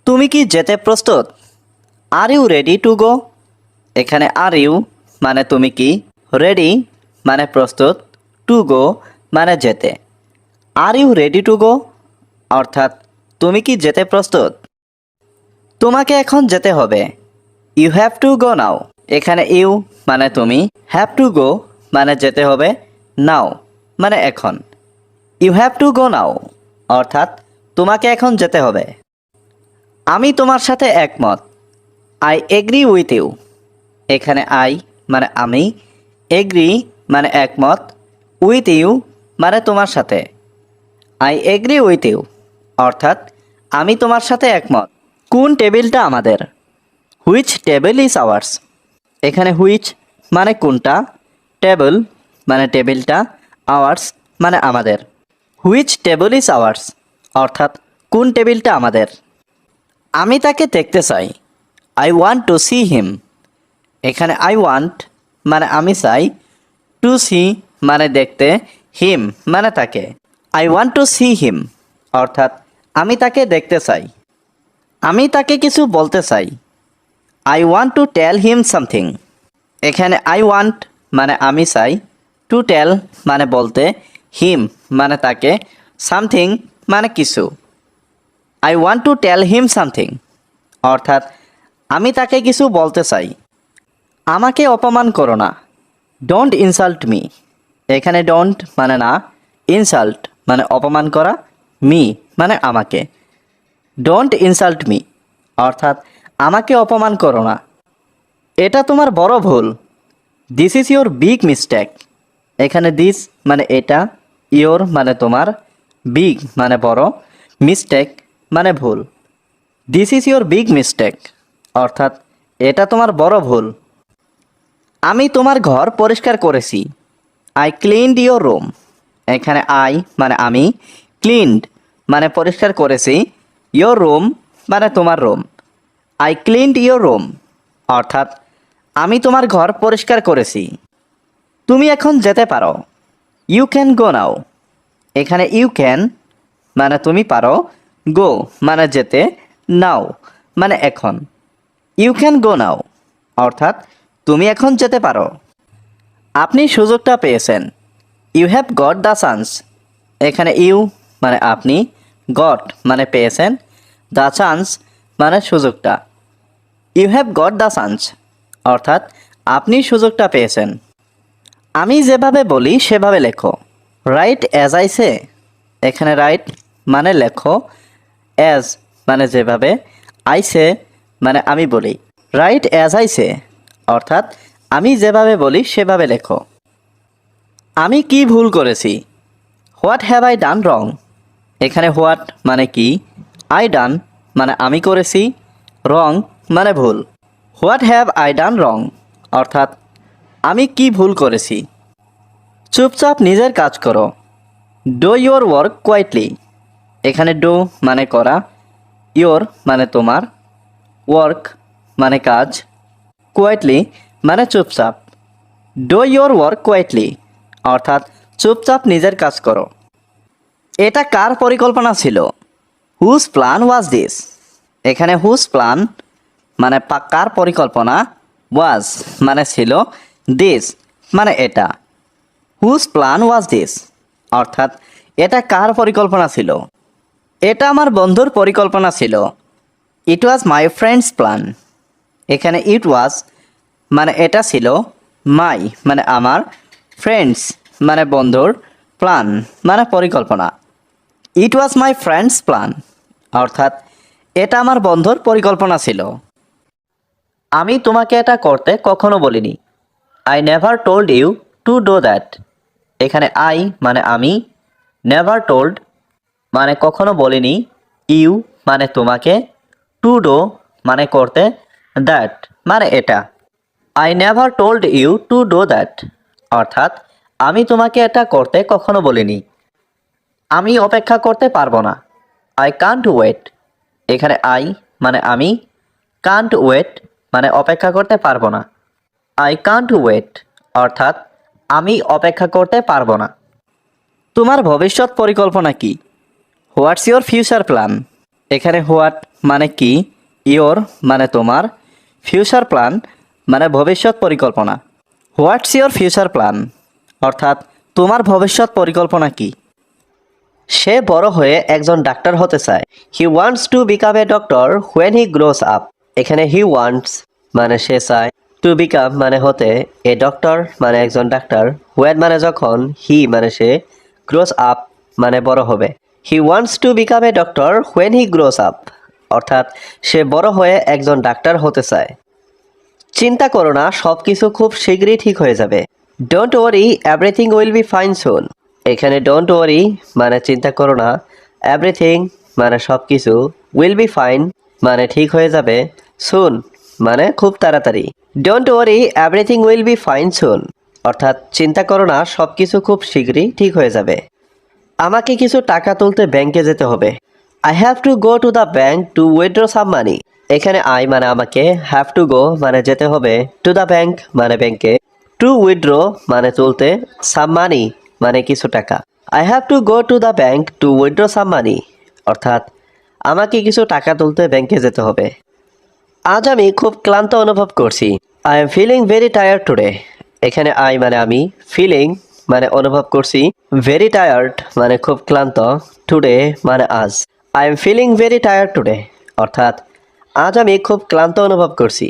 তুমি কি যেতে প্রস্তুত? Are you ready to go? এখানে আর ইউ মানে তুমি কি, রেডি মানে প্রস্তুত, টু গো মানে যেতে। Are you ready to go অর্থাৎ তুমি কি যেতে প্রস্তুত? তোমাকে এখন যেতে হবে। You have to go now. এখানে ইউ মানে তুমি, হ্যাভ টু গো মানে যেতে হবে, নাও মানে এখন। You have to go now অর্থাৎ তোমাকে এখন যেতে হবে। আমি তোমার সাথে একমত। I agree with you. এখানে আই মানে আমি, এগ্রি মানে একমত, উইথ ইউ মানে তোমার সাথে। আই এগ্রি উইথ ইউ অর্থাৎ আমি তোমার সাথে একমত। কোন টেবিলটা আমাদের? Which table is ours? এখানে হুইচ মানে কোনটা, টেবিল মানে টেবিলটা, আওয়ার্স মানে আমাদের। হুইচ টেবিল ইজ আওয়ার্স অর্থাৎ কোন টেবিলটা আমাদের। আমি তাকে দেখতে চাই। I want two see him. এখানে আই ওয়ান্ট মানে আমি চাই, টু সি মানে দেখতে, হিম মানে তাকে। I want two see him অর্থাৎ আমি তাকে দেখতে চাই। আমি তাকে কিছু বলতে চাই। I want to tell him something. এখানে আই ওয়ান্ট মানে আমি চাই, টু টেল মানে বলতে, হিম মানে তাকে, সামথিং মানে কিছু। I want to tell him something অর্থাৎ আমি তাকে কিছু বলতে চাই। আমাকে অপমান করো না। Don't insult me. এখানে ডোন্ট মানে না, ইনসাল্ট মানে অপমান করা, মি মানে আমাকে। ডোন্ট ইনসাল্ট মি অর্থাৎ আমাকে অপমান করো না। এটা তোমার বড় ভুল। This is your big mistake. এখানে দিস মানে এটা, ইয়োর মানে তোমার, বিগ মানে বড়, মিস্টেক মানে ভুল। This is your big mistake অর্থাৎ এটা তোমার বড় ভুল। আমি তোমার ঘর পরিষ্কার করেছি। I cleaned your room. এখানে আই মানে আমি, ক্লিনড মানে পরিষ্কার করেছি, ইয়োর রুম মানে তোমার room. I cleaned your room অর্থাৎ আমি তোমার ঘর পরিষ্কার করেছি। তুমি এখন যেতে পারো। You can go now. এখানে ইউ ক্যান মানে তুমি পারো, গো মানে যেতে, নাও মানে এখন। ইউ ক্যান গো নাও অর্থাৎ তুমি এখন যেতে পারো। আপনি সুযোগটা পেয়েছেন। You have got the chance. এখানে ইউ মানে আপনি, গট মানে পেয়েছেন, দ্য চান্স মানে সুযোগটা। You have got the chance অর্থাৎ আপনি সুযোগটা পেয়েছেন। আমি যেভাবে বলি সেভাবে লেখো। Write as I say. এখানে রাইট মানে লেখো, অ্যাজ মানে যেভাবে, আই সে মানে আমি বলি। রাইট অ্যাজ আই সে অর্থাৎ আমি যেভাবে বলি সেভাবে লেখো। আমি কি ভুল করেছি? হোয়াট হ্যাভ আই ডান রং। এখানে হোয়াট মানে কি, আই ডান মানে আমি করেছি, রং মানে ভুল। হোয়াট হ্যাভ আই ডান রং অর্থাৎ আমি কি ভুল করেছি। চুপচাপ নিজের কাজ করো। Do your work quietly. এখানে ডু মানে করা, ইয়োর মানে তোমার, ওয়ার্ক মানে কাজ, কোয়াইটলি মানে চুপচাপ। ডু ইয়োর ওয়ার্ক কোয়াইটলি অর্থাৎ চুপচাপ নিজের কাজ করো। এটা কার পরিকল্পনা ছিল? Whose plan was this. এখানে হুজ প্ল্যান মানে কার পরিকল্পনা, ওয়াজ মানে ছিল, দিস মানে এটা। হুজ প্ল্যান ওয়াজ দিস অর্থাৎ এটা কার পরিকল্পনা ছিল? এটা আমার বন্ধুর পরিকল্পনা ছিল। ইট ওয়াজ মাই ফ্রেন্ডস প্ল্যান। এখানে ইট ওয়াজ মানে এটা ছিল, মাই মানে আমার, ফ্রেন্ডস মানে বন্ধুর, প্ল্যান মানে পরিকল্পনা। ইট ওয়াজ মাই ফ্রেন্ডস প্ল্যান অর্থাৎ এটা আমার বন্ধুর পরিকল্পনা ছিল। আমি তোমাকে এটা করতে কখনো বলিনি। I never told you to do that. এখানে আই মানে আমি, নেভার টোল্ড মানে কখনো বলিনি, ইউ মানে তোমাকে, টু ডো মানে করতে, দ্যাট মানে এটা। I never told you to do that অর্থাৎ আমি তোমাকে এটা করতে কখনো বলিনি। আমি অপেক্ষা করতে পারবো না। I can't wait. এখানে আই মানে আমি, কান্ট ওয়েট মানে অপেক্ষা করতে পারবো না। আই কান্ট ওয়েট অর্থাৎ আমি অপেক্ষা করতে পারবো না। তোমার ভবিষ্যৎ পরিকল্পনা কি? What's your future plan. এখানে হোয়াট মানে কি, ইয়োর মানে তোমার, ফিউচার প্ল্যান মানে ভবিষ্যৎ পরিকল্পনা। হোয়াটস ইয়োর ফিউচার প্ল্যান অর্থাৎ তোমার ভবিষ্যৎ পরিকল্পনা কি? সে বড় হয়ে একজন ডাক্তার হতে চায়। He wants to become a doctor when he gross up. এখানে হি ওয়ান্টস মানে সে চায়, টু বিকাম মানে হতে, এ ডক্টর মানে একজন ডাক্তার, হোয়েন মানে যখন, হি মানে সে, গ্রোস আপ মানে বড় হবে। He wants to become a doctor when he gross up অর্থাৎ সে বড় হয়ে একজন ডাক্তার হতে চায়। চিন্তা করো না, সব কিছু খুব শীঘ্রই ঠিক হয়ে যাবে। Don't worry everything will be fine soon. এখানে ডোন্ট ওয়ারি মানে চিন্তা করো না, এভরিথিং মানে সব কিছু, উইল বি ফাইন মানে ঠিক হয়ে যাবে, সুন মানে খুব তাড়াতাড়ি। Don't worry everything will be fine soon অর্থাৎ চিন্তা করো না, সব কিছু খুব শীঘ্রই ঠিক হয়ে যাবে। আমাকে কিছু টাকা তুলতে ব্যাংকে যেতে হবে। I have to go to the bank to withdraw some money. এখানে আই মানে আমাকে, হ্যাভ টু গো মানে যেতে হবে, টু দ্য ব্যাংক মানে ব্যাংকে, টু উইথড্র মানে তুলতে, সাম মানি মানে কিছু টাকা। I have to go to the bank to withdraw some money অর্থাৎ আমাকে কিছু টাকা তুলতে ব্যাংকে যেতে হবে। আজ আমি খুব ক্লান্ত অনুভব করছি। I am feeling very tired today. এখানে আই মানে আমি, ফিলিং মানে অনুভব করছি, ভেরি টায়ার্ড মানে খুব ক্লান্ত, টুডে মানে আজ। I am feeling very tired today অর্থাৎ আজ আমি খুব ক্লান্ত অনুভব করছি।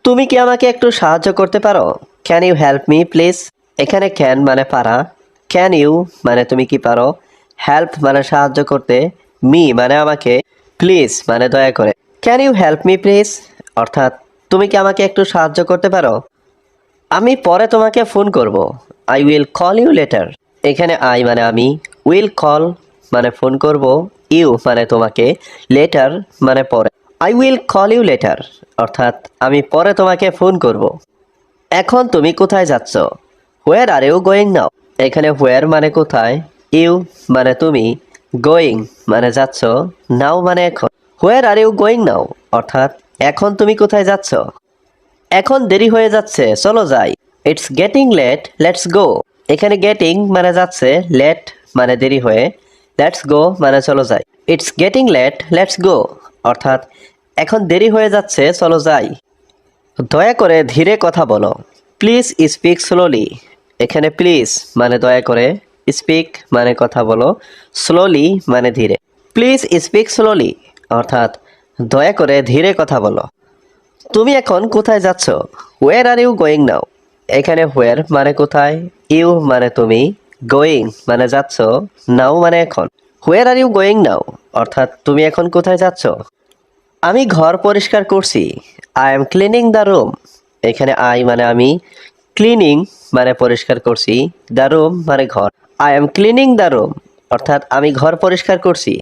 তুমি কি আমাকে একটু সাহায্য করতে পারো? Can you help me please. এখানে ক্যান মানে পারা, ক্যান ইউ মানে তুমি কি পারো, হেল্প মানে সাহায্য করতে, মি মানে আমাকে, প্লিজ মানে দয়া করে। Can you help me please অর্থাৎ তুমি কি আমাকে একটু সাহায্য করতে পারো? আমি পরে তোমাকে ফোন করব। I will call you later. এখানে আই মানে আমি, উইল কল মানে ফোন করব, ইউ মানে তোমাকে, লেটার মানে পরে। I will call you later অর্থাৎ আমি পরে তোমাকে ফোন করব। এখন তুমি কোথায় যাচ্ছ? হোয়ার আর ইউ গোয়িং নাও। এখানে হোয়ার মানে কোথায়, ইউ মানে তুমি, গোয়িং মানে যাচ্ছ, নাও মানে এখন। হোয়ার আর ইউ গোয়িং নাও অর্থাৎ এখন তুমি কোথায় যাচ্ছ? এখন দেরি হয়ে যাচ্ছে, চলো যাই। It's getting late, let's go. এখানে গেটিং মানে যাচ্ছে, লেট মানে দেরি হয়ে, লেটস গো মানে চলো যাই। It's getting late, let's go অর্থাৎ এখন দেরি হয়ে যাচ্ছে, চলো যাই। দয়া করে ধীরে কথা বলো। Please speak slowly. এখানে প্লিজ মানে দয়া করে, স্পিক মানে কথা বলো, স্লোলি মানে ধীরে। প্লিজ স্পিক স্লোলি অর্থাৎ দয়া করে ধীরে কথা বলো। তুমি এখন কোথায় যাচ্ছ? হোয়ার আর ইউ গোয়িং নাও? এখানে হোয়ার মানে কোথায়, ইউ মানে তুমি, গোয়িং মানে যাচ্ছ, নাও মানে এখন। হোয়ার আর ইউ গোয়িং নাও অর্থাৎ তুমি এখন কোথায় যাচ্ছ? আমি ঘর পরিষ্কার করছি। I am cleaning the room. এখানে আই মানে আমি, ক্লিনিং মানে পরিষ্কার করছি, দ্য রুম মানে ঘর। I am cleaning the room অর্থাৎ আমি ঘর পরিষ্কার করছি।